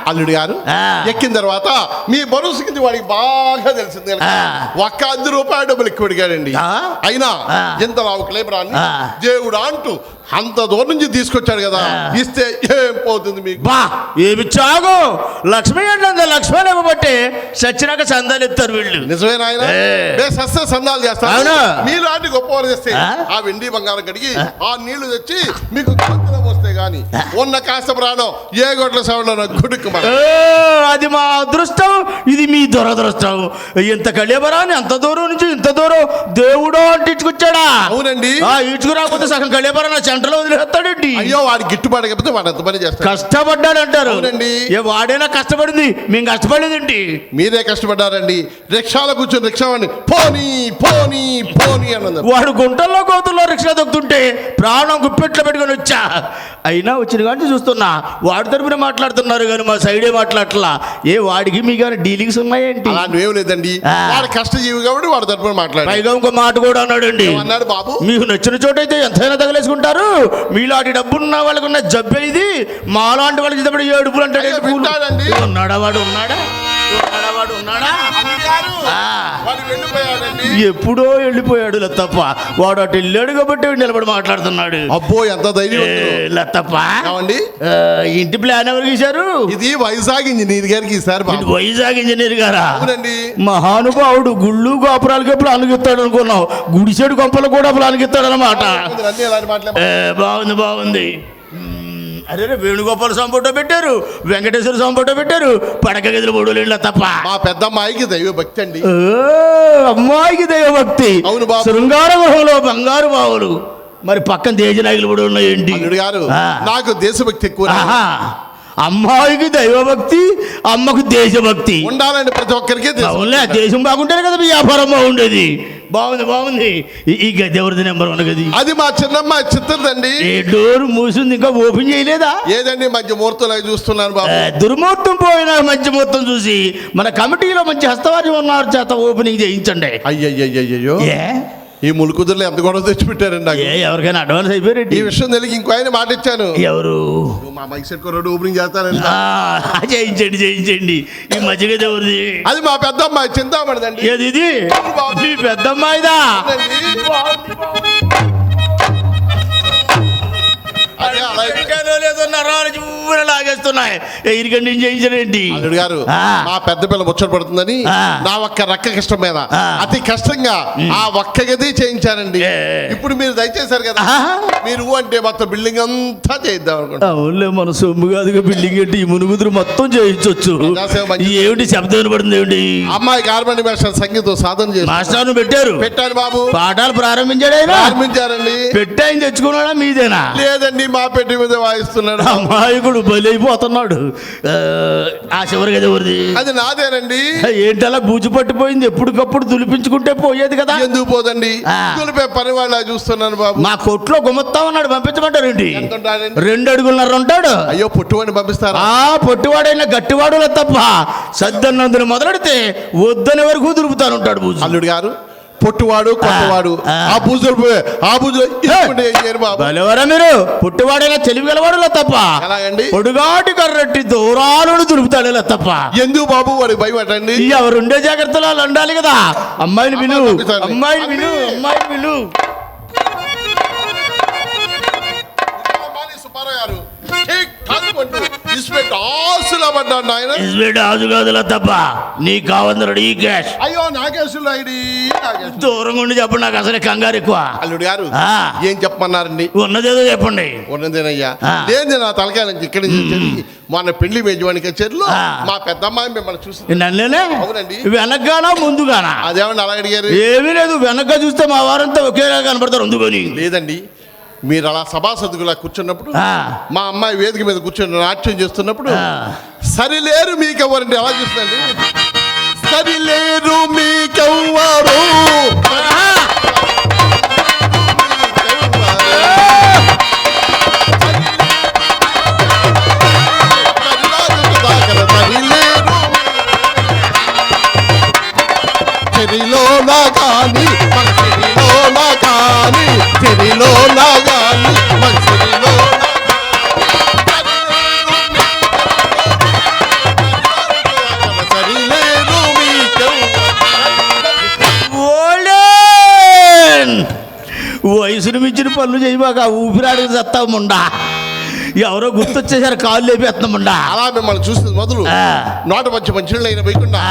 అల్లుడు గారు ఆ. ఎక్కిన తర్వాత మీ బరువు కింద వాడికి బాగా తెలిసింది కనుక ఆ. ఒక్క 10 రూపాయలు డబ్బులు ఎక్కువ అడిగాడండి. ఆ. అయినా ఆ. ఎంత రావు క్లేబరాన్ని ఆ. దేవుడా అంటూ అంత దూరం నుంచి తీసుకొచ్చాడు కదా, ఆ. ఇస్తే ఏం పోతుంది మీకు? బా ఏమి చాగు, లక్ష్మి అంటే లక్ష్మి ఇవ్వబట్టే సచ్చినాక సందాలు ఎత్తారు వీళ్ళు. నిజమే నాయన. ఏ. సస్య సందాలు చేస్తారు. అవునా? మీలాంటి గొప్పవారు చేస్తే ఆ. ఆ వెండి బంగారం కడిగి ఆ నీళ్లు తెచ్చి మీకు గొంతులో పోస్తే గాని ఉన్న కాస్త ప్రాణం ఏ గొడ్ల సేవలో గుడుకు అది మా అదృష్టం, ఇది మీ దురదృష్టం. ఇంత కళ్యాబరాన్ని అంత దూరం నుంచి ఇంత దూరం దేవుడు అంటే ఇచ్చుకొచ్చాడా? అవునండి. ఇచ్చుకు రాకపోతే సగం కళ్యాబరా సెంటర్లో వదిలేస్తాడండి. అయ్యో వాడికి గిట్టుబాటు కాకపోతే వాడు ఎంత పని చేస్తాడు? కష్టపడ్డాడంటారు. అవునండి. ఏ వాడైనా కష్టపడింది, మేము కష్టపడలేదండి. మీరే కష్టపడ్డారండి. రిక్షాలో కూర్చొని రిక్షా వాడిని పోనీ పోనీ పోనీ అన్నది. వాడు గుంటల్లో కోతుల్లో రిక్షా దొక్కుతుంటే ప్రాణం గుప్పెట్లో పెట్టుకొని వచ్చా. అయినా వచ్చిన కానీ చూస్తున్నా వాడి తరపున మాట్లాడుతున్నారు కానీ మా సైడే మాట్లాడట్లా. ఏ వాడికి మీ కానీ డీలింగ్స్ ఉన్నాయేంటి? అలాంటివి ఏం లేదండి. ఆ. వాడు కష్టజీవి కాబట్టి వాడి తరపున మాట్లాడాడు. పైగా ఇంకో మాట కూడా అన్నాడండి. అన్నాడు బాబు? మీకు నచ్చిన చోటైతే ఎంతైనా తగలేసుకుంటారు, మీలాంటి డబ్బున్న వాళ్ళకు ఉన్న జబ్బే ఇది, మాలాంటి వాళ్ళకి ఇదప్పుడు ఏడుపులు అంటాడు. అయ్యో, వింటాడండి. ఉన్నాడా వాడు? ఉన్నాడా? ఆ. వాడు వెళ్ళిపోయాడండి. ఎప్పుడో వెళ్ళిపోయాడు లత్తప్ప. వాడు అటు వెళ్ళాడు కాబట్టి నిలబడి మాట్లాడుతున్నాడు. అబ్బో ఎంత ధైర్యం. లత్తప్ప, ఏమండి? ఇంటి ప్లాన్ ఎవరు గీశారు? ఇది వైజాగ్ ఇంజనీర్ గారికి ఈసారి బాబు. వైజాగ్ ఇంజనీర్ గారా? అవునండి. మహానుభావుడు గుళ్ళు గోపురాలకే ప్లాన్ ఇస్తాడు అనుకున్నావు, గుడిసెడు కొంపలు కూడా ప్లాన్ ఇస్తాడు అనమాట. అన్నీ ఇలాంటి మాటలే. బాగుంది. అరే వేణుగోపాల స్వామి ఫోటో పెట్టారు, వెంకటేశ్వర స్వామి ఫోటో పెట్టారు, పడక గదిలో బొడవలేళ్ళ తప్ప. మా పెద్దమ్మాయికి దైవ భక్తి అండి. అమ్మాయికి దైవభక్తి. అవును బాబు. శృంగార గృహంలో బంగారు బావులు, మరి పక్కన దేశనాయకులు కూడా ఉన్నాయేంటి? అల్లుడు గారు నాకు దేశభక్తి ఎక్కువ. అమ్మాయికి దైవభక్తి, అమ్మకు దేశభక్తి ఉండాలండి ప్రతి ఒక్కరికి. అవునులే, దేశం బాగుంటేనే కదా వ్యాపారం బాగుండేది. బాగుంది. ఈ గది ఎవరిది? నెంబర్ 1 గది. అది మా చిన్నమ్మ చిత్రదండి. ఏ డోర్ మూసింది, ఇంకా ఓపెన్ చేయలేదా? ఏదండి మంచి ముహూర్తం చూస్తున్నాను బాబు. దుర్ముహూర్తం పోయిన మంచి ముహూర్తం చూసి మన కమిటీలో మంచి హస్తవారి ఉన్నారు చేత ఓపెనింగ్ చేయించండి. అయ్యయ్యో ఏ ఈ ములుకుదురులో ఎంత గొడవ తెచ్చిపెట్టారండి నాకు. ఎవరికైనా అడ్వాన్స్ అయిపోయారండి ఈ విషయం తెలియక ఇంకో ఆయన మాట ఇచ్చాను. ఎవరు? మా మైక్ సెట్ రోడ్డు ఓపెనింగ్ చేస్తానండి. చేయించండి. ఈ మజ్జిగ ఎవరిది? అది మా పెద్దమ్మాయి చింతామణిదండి. ఏది ఇది? మీ పెద్దమ్మాయిదా? అదే అలా లాగేస్తున్నాయి. ఇరికండి చేయించండి అల్లుడు గారు, మా పెద్ద పిల్ల ముచ్చట పడుతుందని నా ఒక్క రక్క కష్టం మీద అతి కష్టంగా ఆ ఒక్క గది చేయించానండి. ఇప్పుడు మీరు దయచేశారు కదా, మీరు అంటే మొత్తం బిల్డింగ్ అంతా చేయిద్దాం అనుకుంటా. అవునులే, మన సొమ్ము కాదుగా బిల్డింగ్ ఏంటి, ఈ మునుగుదురు మొత్తం చేయించవచ్చు. ఏమిటి శబ్దం వినపడుతుంది? ఏమిటి? అమ్మాయి గార్మెంట్ మాస్టర్ సంగీతం సాధన చేసి మాస్టర్ పెట్టారు. పెట్టాను బాబు. పాఠాలు ప్రారంభించాడు. ప్రారంభించారండి. పెట్టాయని తెచ్చుకున్నాడా మీదేనా? లేదండి, మా పెట్టి మీద వాయిస్తున్నాడు. అమాయకుడు బలైపోతున్నాడు. ఆ చివరి గది ఎవరిది? అది నాదేనండి. ఏంటలా బూజు పట్టిపోయింది, ఎప్పటికప్పుడు తులిపించుకుంటే పోయేది కదా. ఎందుకు పోదండి, తులిపే పని వాళ్ళ చూస్తున్నాను బాబు. మా కొట్లో గుమత్తా ఉన్నాడు, పంపించమంటారేంటి? ఎంత ఉంటాడండి? 2 అడుగులున్నర ఉంటాడు. అయ్యో, పుట్టువాడిని పంపిస్తారా? పొట్టివాడైనా గట్టివాడు తప్ప సద్దన్నందుని మొదలెడితే వద్దని వరకు దురుపుతాను ఉంటాడు బూజు. అల్లుడు గారు, పొట్టువాడు కొట్టవాడు ఆ బూజులు బలెవరా మీరు? పుట్టివాడైనా తెలివి గలవాడు తప్ప పొడుగాటి కర్రట్టి దూరాలను దురుపుతాడు తప్ప. ఎందుకు బాబు వాడికి భయపడండి? ఎవరుండే జాగ్రత్తలు వాళ్ళు ఉండాలి కదా. అమ్మాయిని విను, అమ్మాయిని విను, అమ్మాయిని విను. తప్ప నీ కావందరు క్యాష్. అయ్యో, నాకేసులు దూరంగా ఉండి చెప్పండి, నాకు అసలు కంగారు ఎక్కువ. అల్లుడు గారు, ఏం చెప్పమన్నారండి? ఉన్నదేదో చెప్పండి. ఉన్నదేనయ్యా, లేదు నా తలకాయ నుంచి ఇక్కడ మొన్న పెళ్లి మేజవాణి కచేరీలో మా పెద్దమ్మాయి మిమ్మల్ని చూసి. నన్నేనే? అవునండి. వెనకగానా ముందుగానా? అదేమన్నా అలా అడిగారు? ఏమీ లేదు, వెనక చూస్తే మా వారంతా ఒకేలా కనపడతారు. అందుకని లేదండి, మీరు అలా సభాసదుగులా కూర్చున్నప్పుడు మా అమ్మాయి వేదిక మీద కూర్చొని నాట్యం చేస్తున్నప్పుడు సరిలేరు మీకెవరండి అలా చూస్తుందండి. సరిలేరు మీకెవ్వరు, చెరిలో నా కానీ చెరిలో నా కానీ చెరిలో నా కానీ చెరిలో సరిలేరు వయసును మించిన పనులు చేయబాక, ఊపిరాడికి చస్తాముండా. ఎవరో గుర్తొచ్చేసారు, కాళ్ళు లేపేస్తున్నాముండా. అలా మిమ్మల్ని చూస్తుంది మొదలు నోట మంచి అయిన పోయకుండా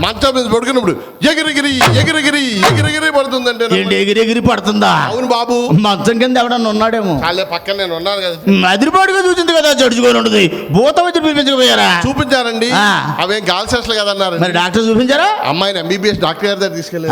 మంచం మీద పడుకున్నప్పుడు ఎగిరిగిరి ఎగిరిగిరి ఎగిరిగిరి పడుతుందంటే ఎగిరెగిరి పడుతుందా? అవును బాబు. మంచం కింద ఎవడన్నా ఉన్నాడేమో. కాళ్ళే పక్కన నేను ఉన్నాను కదా. అదిరిపాటుగా చూసింది కదా, జడుచుకొని ఉంటుంది. భూత వచ్చి పిలిపించకపోయారా? చూపించారండి. అవేం గాల్ సెస్లు కదన్నారు. మరి డాక్టర్ చూపించారా? అమ్మాయిని ఎంబీబీఎస్ డాక్టర్ గారి దగ్గర తీసుకెళ్ళి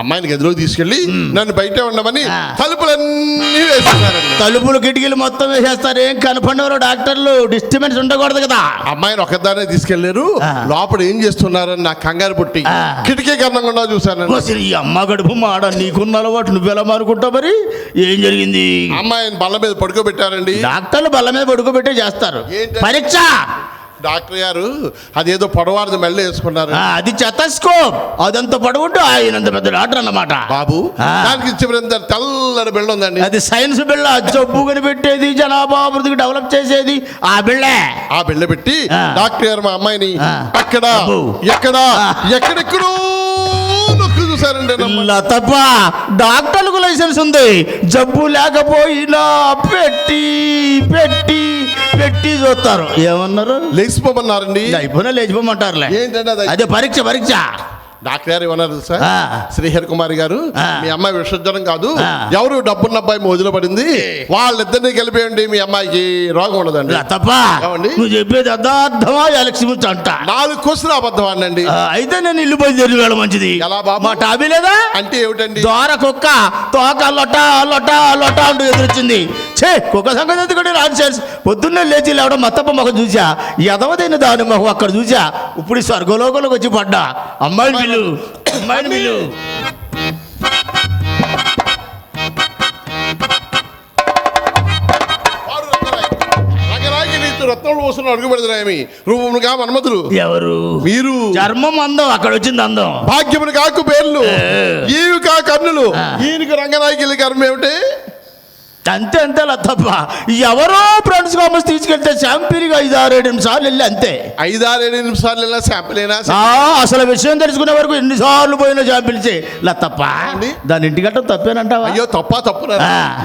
అమ్మాయిని గదిలోకి తీసుకెళ్ళి నన్ను బయట ఉండమని తలుపులన్నీ వేసేస్తారండి. తలుపులు కిటికీలు మొత్తం వేసేస్తారు. ఏం కనపడేవారు డాక్టర్లు, డిస్టర్బెన్స్ ఉండకూడదు కదా. అమ్మాయిని ఒకదానే తీసుకెళ్లారు. లోపల ఏం చేస్తున్నారని నాకు కంగారు పుట్టి కిటికీ కన్నా చూసాను. ఈ అమ్మ గడుపు మాడ, నీకున్న అలవాటు నువ్వెలా మానుకుంటావు? మరి ఏం జరిగింది? అమ్మాయిని బల్ల మీద పడుకోబెట్టారండి. డాక్టర్లు బల్ల మీద పడుకోబెట్టే చేస్తారు పరీక్ష. డాక్టర్ గారు అదేదో పొడవారిది మెల్ల వేసుకున్నారు. అది చెతస్కోప్. అదంతా పొడవుంటూ ఆయనంత పెద్ద డాక్టర్ అన్నమాట బాబు. దానికి చివరి తెల్లడి బిళ్ళ ఉందండి. అది సైన్స్ బిళ్ళ. జబ్బు కనిపెట్టేది, జనాభా అభివృద్ధికి డెవలప్ చేసేది ఆ బిళ్ళే. ఆ బిళ్ళ పెట్టి డాక్టర్ గారు మా అమ్మాయిని అక్కడ ఎక్కడ ఎక్కడెక్కడో చూసారండి. తప్ప డాక్టర్లకు లైసెన్స్ ఉంది, జబ్బు లేకపోయినా పెట్టి పెట్టి పెట్టి చూస్తారు. ఏమన్నారు? లేచిపోమన్నారండి. అయిపోయినా లేచిపోమంటారులే. ఏంటంటే అదే పరీక్ష. పరీక్ష డాక్టర్ గారు ఏమన్నారు సార్? శ్రీహరి కుమారి గారు, మీ అమ్మాయి విసర్జనం కాదు, ఎవరు డబ్బున్న అబ్బాయి మోజులో పడింది, వాళ్ళిద్దరిని కలిపేయండి, మీ అమ్మాయికి రోగం ఉండదండి. తప్ప నువ్వు చెప్పేది అర్థమా ఎలక్షన్ అంట? 4 క్వశ్చన్ అబద్ధం అండి. అయితే నేను ఇల్లు బయలుదేరి వెళ్ళ మంచిది. ఎలా బాబు? మా టాబీ లేదా అంటే ఏమిటండి? దోర కుక్క తోక లొట్ట లొట్ట లొట్ట అంటూ ఎదురొచ్చింది. కుక్క సంగతి ఎందుకంటే రాజు పొద్దున్నే లేచి లేవడం మత్తప్ప మొహం చూసా, ఎదవదైన దాని మొహం అక్కడ చూసా. ఇప్పుడు స్వర్గలోకంలోకి వచ్చి పడ్డా. అమ్మాయిని పిల్లు, అమ్మాయిని పిల్లు. రత్నములు పోస్తున్న అడుగు పెడతారేమి రూపములుగా మన్మధులు ఎవరు మీరు చర్మం అందం, అక్కడ వచ్చింది అందం. భాగ్యములు కాకు పేర్లు ఈవి కా కన్నులు ఈయనకు రంగనాయకుల కర్మ ఏమిటి? అంతే అంతే తప్ప ఎవరో ఫ్రెండ్స్ కామర్స్ తీసుకెళ్తే శాంపిల్గా 5-6-7 నిమిషాలు వెళ్ళి అంతే. 5-6-7 నిమిషాలు శాంపిలేనా? అసలు విషయం తెలుసుకునే వరకు ఎన్నిసార్లు పోయినా శాంపిల్సే తప్ప దాని ఇంటికట్టం తప్పేనంటావా? అయ్యో తప్పు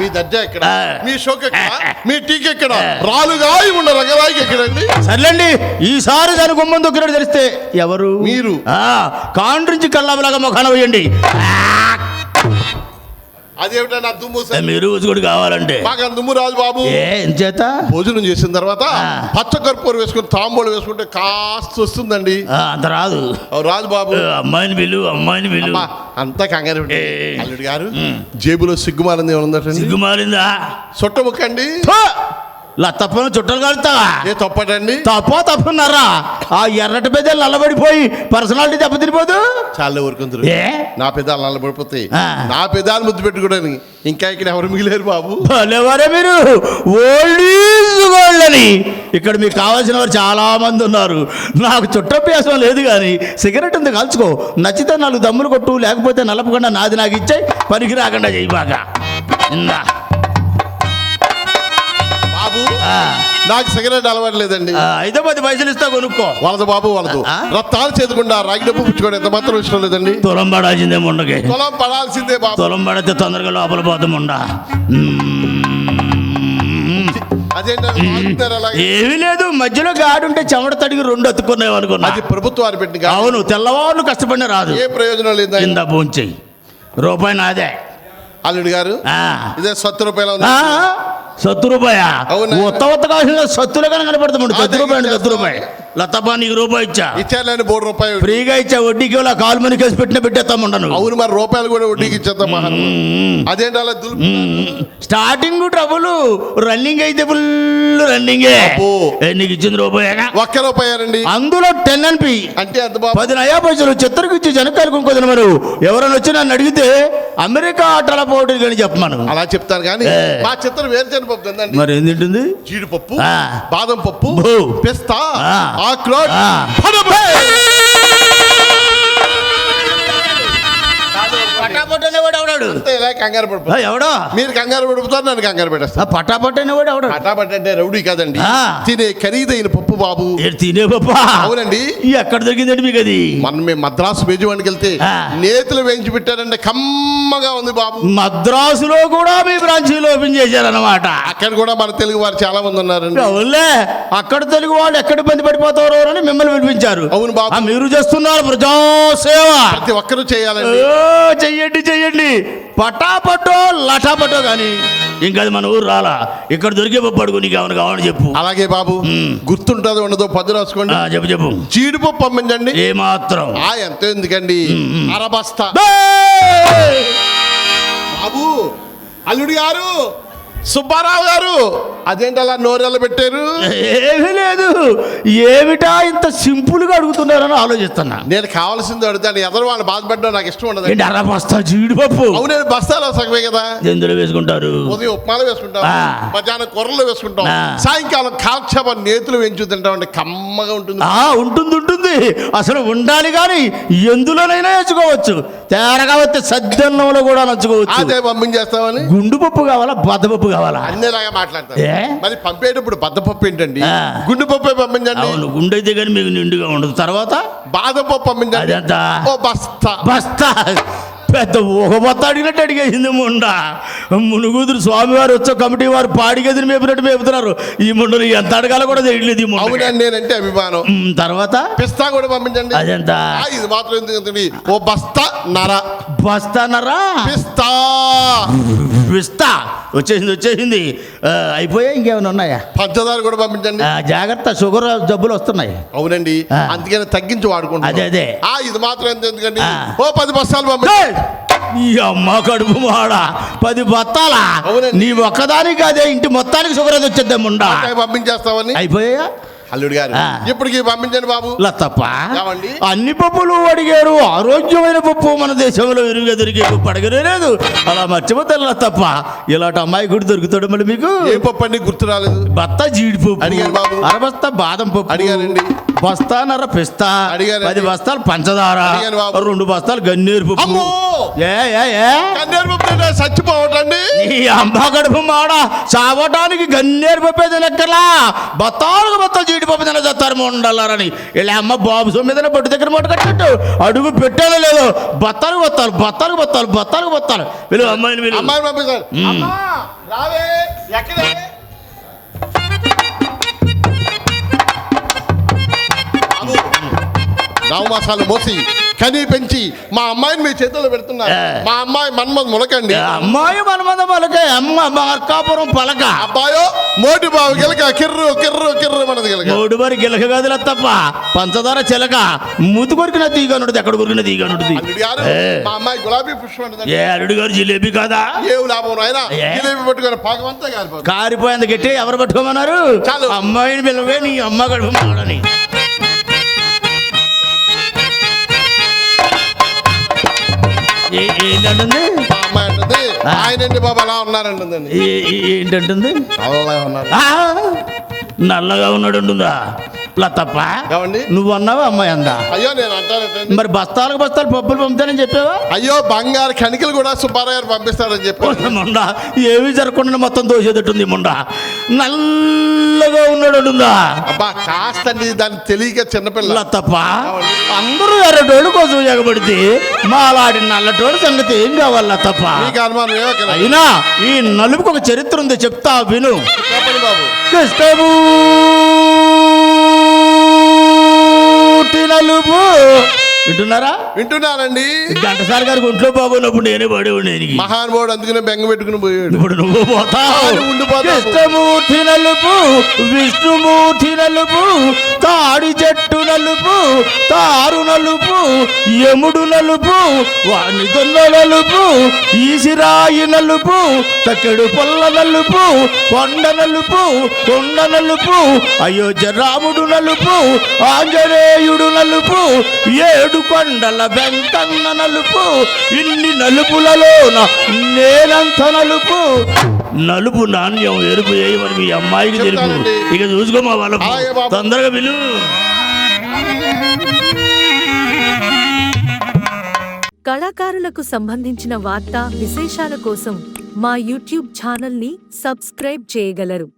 మీ దర్జా ఎక్కడ, మీ షోక్ ఎక్కడ, మీ టీక్ ఎక్కడ, రాలుగా ఉన్న రంగనాయకి ఎక్కడండి? సర్లేండి, ఈసారి దాని గుమ్మం దొక్కినట్టు తెలిస్తే ఎవరు? మీరు. కాండ్రించి కల్లాబలాగా మొఖాన వేయండి. అదేమిటా దుమ్ము? మీరు కూడా కావాలంటే మాకు దుమ్ము రాజు బాబు. చేత భోజనం చేసిన తర్వాత పచ్చ కర్పూరం వేసుకుని తాంబూలం వేసుకుంటే కాస్త వస్తుందండి. అంత రాదు రాజు బాబు. అమ్మాయిని పిలు. అంతా కంగారు అల్లుడు గారు. జేబులో సిగ్గుమాలింది ఏమన్నా? సిగ్గుమాలిందా? చుట్టముక్కండి. తప్పని చుట్టలు కలుతావా? ఏ తప్పటండి? తప్పున్నారా? ఆ ఎర్రటి పెద్దలు నల్లబడిపోయి పర్సనాలిటీ దెబ్బతినిపోదు. చాలా ఊరుకుందరు. నా పెదాలు నల్లబడిపోతాయి. నా పెదాలు ముద్దు పెట్టుకోవడానికి ఇంకా ఇక్కడ ఎవరు మిగిలేరు బాబు. భలేవారే మీరు, ఓల్డ్ ఈజ్ గోల్డ్ అని. ఇక్కడ మీకు కావాల్సిన వారు చాలా మంది ఉన్నారు. నాకు చుట్టభ్యాసం లేదు కానీ సిగరెట్ ఉంది, కాల్చుకో. నచ్చితే 4 దమ్ములు కొట్టు, లేకపోతే నలపకుండా నాది నాకు ఇచ్చాయి, పనికి రాకుండా చెయ్యి బాగా. బాబు నాకు సిగరెట్ అలవాట్లేదండి. అయితే 10 పైసలు ఇస్తా, కొనుక్కో. వలదు బాబు వలదు. రత్తాలు చేతుకుండా రాగి డబ్బు పుచ్చుకోవడం ఎంత మాత్రం ఇష్టం లేదండి. తులం పడాల్సిందే ముండకి. తులం పడాల్సిందే బాబు. తులం పడితే తొందరగా లోపల పోతాముండ. ఏమీ లేదు, మధ్యలో గాడుంటే చెమట తడిగి 2 అతుక్కున్నాయి అనుకున్నా. అది ప్రభుత్వాన్ని పెట్టి. అవును, తెల్లవాళ్ళు కష్టపడిన రాదు. ఏ ప్రయోజనం లేదు. కింద భోంచెయ్యి, రూపాయి నాదే. అల్లుడు గారు ఇదే 70 రూపాయలు. 70 రూపాయా? ఉత్త కావాల్సిన 70 కనపడతామండి. 10 రూపాయి లతప్ప, నీకు రూపాయి ఇచ్చారులేండి. 3 రూపాయలు ఫ్రీగా ఇచ్చా. వడ్డీకి ఇలా కాలు మని కేసి పెట్టిన పెట్టేస్తామండను. అవును, మరి రూపాయలు కూడా వడ్డీకి ఇచ్చేద్దాం. అదేంటి అలా స్టార్టింగ్ ట్రబుల్, రన్నింగ్ అయితే ఫుల్ రన్నింగే. నీకు ఇచ్చింది రూపాయేగా? 1 రూపాయండి. అందులో 10 NP అంటే ఎంత బాబు? 10 నయా పైసలు చెత్తరికి ఇచ్చి జనకాయలు కొనుక్కోదు. మరి ఎవరైనా వచ్చి నన్ను అడిగితే అమెరికా ఆటల పోటీ కానీ చెప్పమను. అలా చెప్తాను కానీ మా చిత్రం వేరుచెనగ పప్పు తిందండి. మరి ఏం తింటుంది? జీడిపప్పు, బాదం పప్పు, పిస్తా, ఆక్రోట్. ఎవడో మీరు కంగారు పడిపోతారు, నన్ను కంగారు పెట్టేస్తా. పటాపట్టనేవాడు ఎవడు? పటాపట్ అంటే రౌడీ కాదండి, తినే ఖరీదైన పప్పు బాబు. తినే పప్పు? అవునండి. ఎక్కడ దొరికిందండి మీకు అది? మేము మద్రాసు బేజవానికి వెళ్తే నేతలు వేయించి పెట్టారంటే కమ్మగా ఉంది బాబు. మద్రాసులో కూడా మీ బ్రాంచీలు ఓపెన్ చేశారన్నమాట. అక్కడ కూడా మన తెలుగు వారు చాలా మంది ఉన్నారండి. అవునులే, అక్కడ తెలుగు వాళ్ళు ఎక్కడ ఇబ్బంది పడిపోతారో అని మిమ్మల్ని పిలిపించారు. అవును బాబు. మీరు చేస్తున్నారు ప్రజాసేవ. ప్రతి ఒక్కరూ చేయాలండి. చెయ్యండి. పటాపట్టో లటాపట్టో కానీ ఇంకా మన ఊరు రాలా. ఇక్కడ దొరికే పప్పు అడుగు, నీకు ఏమైనా కావాలని చెప్పు. అలాగే బాబు. గుర్తుంటుందో ఉండదో 10 రాసుకోండి. చెప్పు. జీడిపప్పు పంపించండి. ఏమాత్రం? ఎంత ఎందుకండి? అరబస్తా. బాబు, అల్లుడి గారు, సుబ్బారావు గారు, అదేంటి అలా నోరెళ్ళ పెట్టారు? ఏమీ లేదు. ఏమిటా ఇంత సింపుల్ గా అడుగుతున్నారని ఆలోచిస్తున్నా. నేను కావాల్సింది అడుగుతాను. ఎదరు వాళ్ళు బాధపడ్డా నాకు ఇష్టం ఉండదు. అర బస్తా జీడిపప్పు? అవునే, బస్తాలో సగమే కదా. ఎందులో వేసుకుంటారు? ఉదయం ఉప్మాలో వేసుకుంటాం, మధ్యాహ్నం కూరలో వేసుకుంటాం, సాయంకాలం కాలక్షేపం నేతులు వెంచు తింటాం అంటే కమ్మగా ఉంటుంది. ఉంటుంది. అసలు ఉండాలి కానీ ఎందులోనైనా వేసుకోవచ్చు. తేరగా వస్తే సద్దన్నంలో కూడా నచ్చుకోవచ్చు. అదే పంపించేస్తామని. గుండు పప్పు కావాలా, బద్దపప్పు కావాలా? అన్నిలాగా మాట్లాడతారు. మరి పంపేటప్పుడు బద్దపప్పు ఏంటండి? గుండు పప్పు పంపించండి. అవును, గుండు అయితే కానీ మీకు నిండుగా ఉండదు. తర్వాత బాదం పప్పు పంపించండి. బస్తా పెద్ద ఒక మొత్తం అడిగినట్టు అడిగేసింది ముండ. మునుగుదురు స్వామివారు వచ్చే కమిటీ వారు పాడిగదిని మేపినట్టు మేపుతున్నారు. ఈ ముండలు ఎంత అడగాలో కూడా తెలియలేదు. అవునండి, నేనంటే అభిమానం. తర్వాత పిస్తా కూడా పంపించండి. అదెంత? ఇది మాత్రం ఎందుకంటే బస్తా నరా పిస్తా వచ్చేసింది. అయిపోయా? ఇంకేమైనా ఉన్నాయా? పంచదార కూడా పంపించండి. జాగ్రత్త, షుగర్ జబ్బులు వస్తున్నాయి. అవునండి, అందుకని తగ్గించి వాడుకుంటా. అదే ఇది మాత్రం ఎందుకండి? 10 బస్తాలు పంపించండి. ఈ అమ్మ కడుపు మాడ 10 బత్తాలా? నీ ఒక్కదానికి అదే ఇంటి మొత్తానికి షుగర్ అది వచ్చేద్దాం. పంపించేస్తామని. అయిపోయా? అల్లుడు గారు ఆ. ఇప్పటికి పంపించండి బాబు. లతప్ప ఏమండి? అన్ని పప్పులు అడిగారు, ఆరోగ్యమైన పప్పు మన దేశంలో విరివిగా దొరికే పప్పు అడగనే లేదు. అలా మర్చిపోతాను లతప్ప. ఇలాంటి అమ్మాయి కూడా దొరుకుతాడు మళ్ళీ మీకు. ఏ పప్పు అండి గుర్తు రాలేదు. బత్తా జీడిపప్పు అడిగారు బాబు. అరబస్తా బాదం పప్పు అడిగారండి. బస్తాన్నర పిస్తా అడిగారండి. 10 బస్తాలు పంచదార, అడిగాను బాబు. 2 బస్తాలు గన్నేరు పప్పు. అమ్మో! కన్నేరు పప్పు తింటే చచ్చిపోవటండి. ఈ అమ్మ కడుపు మాడ చావటానికి గన్నేరు పప్పే తినక్కర్లా, బత్తాలకు బత్తాలు జీడిపప్పు తినజేస్తారు ఉండాలని. ఇలా అమ్మ బాబు సొమ్మిదన పట్టు దగ్గర మూట కట్టినట్టు అడుగు పెట్టాలో లేదో బత్తాలకు బత్తాలు బత్తాలకు బత్తాలు బత్తాలకు బత్తాలు. వీళ్ళు అమ్మాయిని వీళ్ళు అమ్మాయిని పంపిస్తారు. అమ్మా, రావే, ఎక్కడే? నవమాసాలు మోసి కనీ పెంచి మా అమ్మాయిని మీ చేతుల్లో పెడుతున్నారు. మా అమ్మాయి మన్మధ్ మొలకండి. అమ్మాయి మనమద పలక, అమ్మ మార్కాపురం పలక. అబ్బాయో మోటి బావు గిలక కిర్రు కిర్రు కిర్రు మనది గిలక. మూడు మరి గిలక గదిల తప్ప పంచదార చిలక మూతి కొరికిన తీగనుడిది, ఎక్కడ కొరికిన తీగనుడిది. అల్లుడు గారు, మా అమ్మాయి గులాబీ పుష్పం అంటది. ఏ అల్లుడు గారు జిలేబీ కాదా? ఏం లాభం ఆయన ఏ? జిలేబీ పట్టుకొని పాకం అంతా కారిపోతుంది. కారిపోయింది గట్టి ఎవరు పట్టుకోమన్నారు? చాలు. అమ్మాయిని పిలవే నీ అమ్మ గడుపు మాడని. ఏంటంటుంది మా అమ్మాయి అంటుంది ఆయనండి బాబు అలా ఉన్నారంటుందండి. ఏంటంటుంది? అలా ఉన్నారు. ఆ, నల్లగా ఉన్నాడు ఉంటుందా లతప్ప? ఏమండి? నువ్వు అన్నావా అమ్మాయి అందా? అయ్యో నేను అంటానంటండి. మరి బస్తాలకు బస్తాలు పప్పులు పంపుతానని చెప్పావా? అయ్యో బంగారు కణికలు కూడా సుబ్బారావు గారు పంపిస్తారని చెప్పి. ముండా ఏమీ జరగకుండా మొత్తం దోసేటట్టుంది ముండా. నల్లగా ఉన్నాడు ఉంటుందా? అబ్బా కాస్తండి దాన్ని తెలియక చిన్నపిల్ల. లతప్ప అందరూ ఎర్రటోడు కోసం ఎగబడితే మాలాడి నల్లటోడు సంగతి ఏం కావాలి లతప్ప? మీకు అనుమానం ఏమో కదా. అయినా ఈ నలుపుకి ఒక చరిత్ర ఉంది, చెప్తా విను. చెప్పండి బాబు. నలుపు వింటున్నారా? వింటున్నానండి. ఘంటసాల గారికి ఒంట్లో బాగోనప్పుడు నేనే పడేవాడిని ఆయనకి. మహానుభావుడు అందుకనే బెంగ పెట్టుకుని పోయాడు. ఇప్పుడు నువ్వు పోతావు. అవును, ఉండిపోతావు. కృష్ణమూర్తి నలుపు, విష్ణుమూర్తి నలుపు, తాడి చెట్టు నలుపు, తారు నలుపు, యముడు నలుపు, వాణిదొన్న నలుపు, ఈసిరాయి నలుపు, తకెడు పొల్ల నలుపు, కొండ నలుపు, కొండ నలుపు, అయోధ్య రాముడు నలుపు, ఆంజనేయుడు నలుపు, ఏడు కొండల వెంకన్న నలుపు, ఇన్ని నలుపులలోన నేనంత నలుపు. నలుపు నాణ్యం ఎరుపు వేయమని మీ అమ్మాయికి తెలుపు. చెప్తానండి. ఇక చూసుకో మా వాళ్ళ అలాగే బాబు. తొందరగా పిలు. కళాకారులకు సంబంధించిన వార్తా విశేషాల కోసం మా యూట్యూబ్ ఛానల్ని సబ్స్క్రైబ్ చేయగలరు.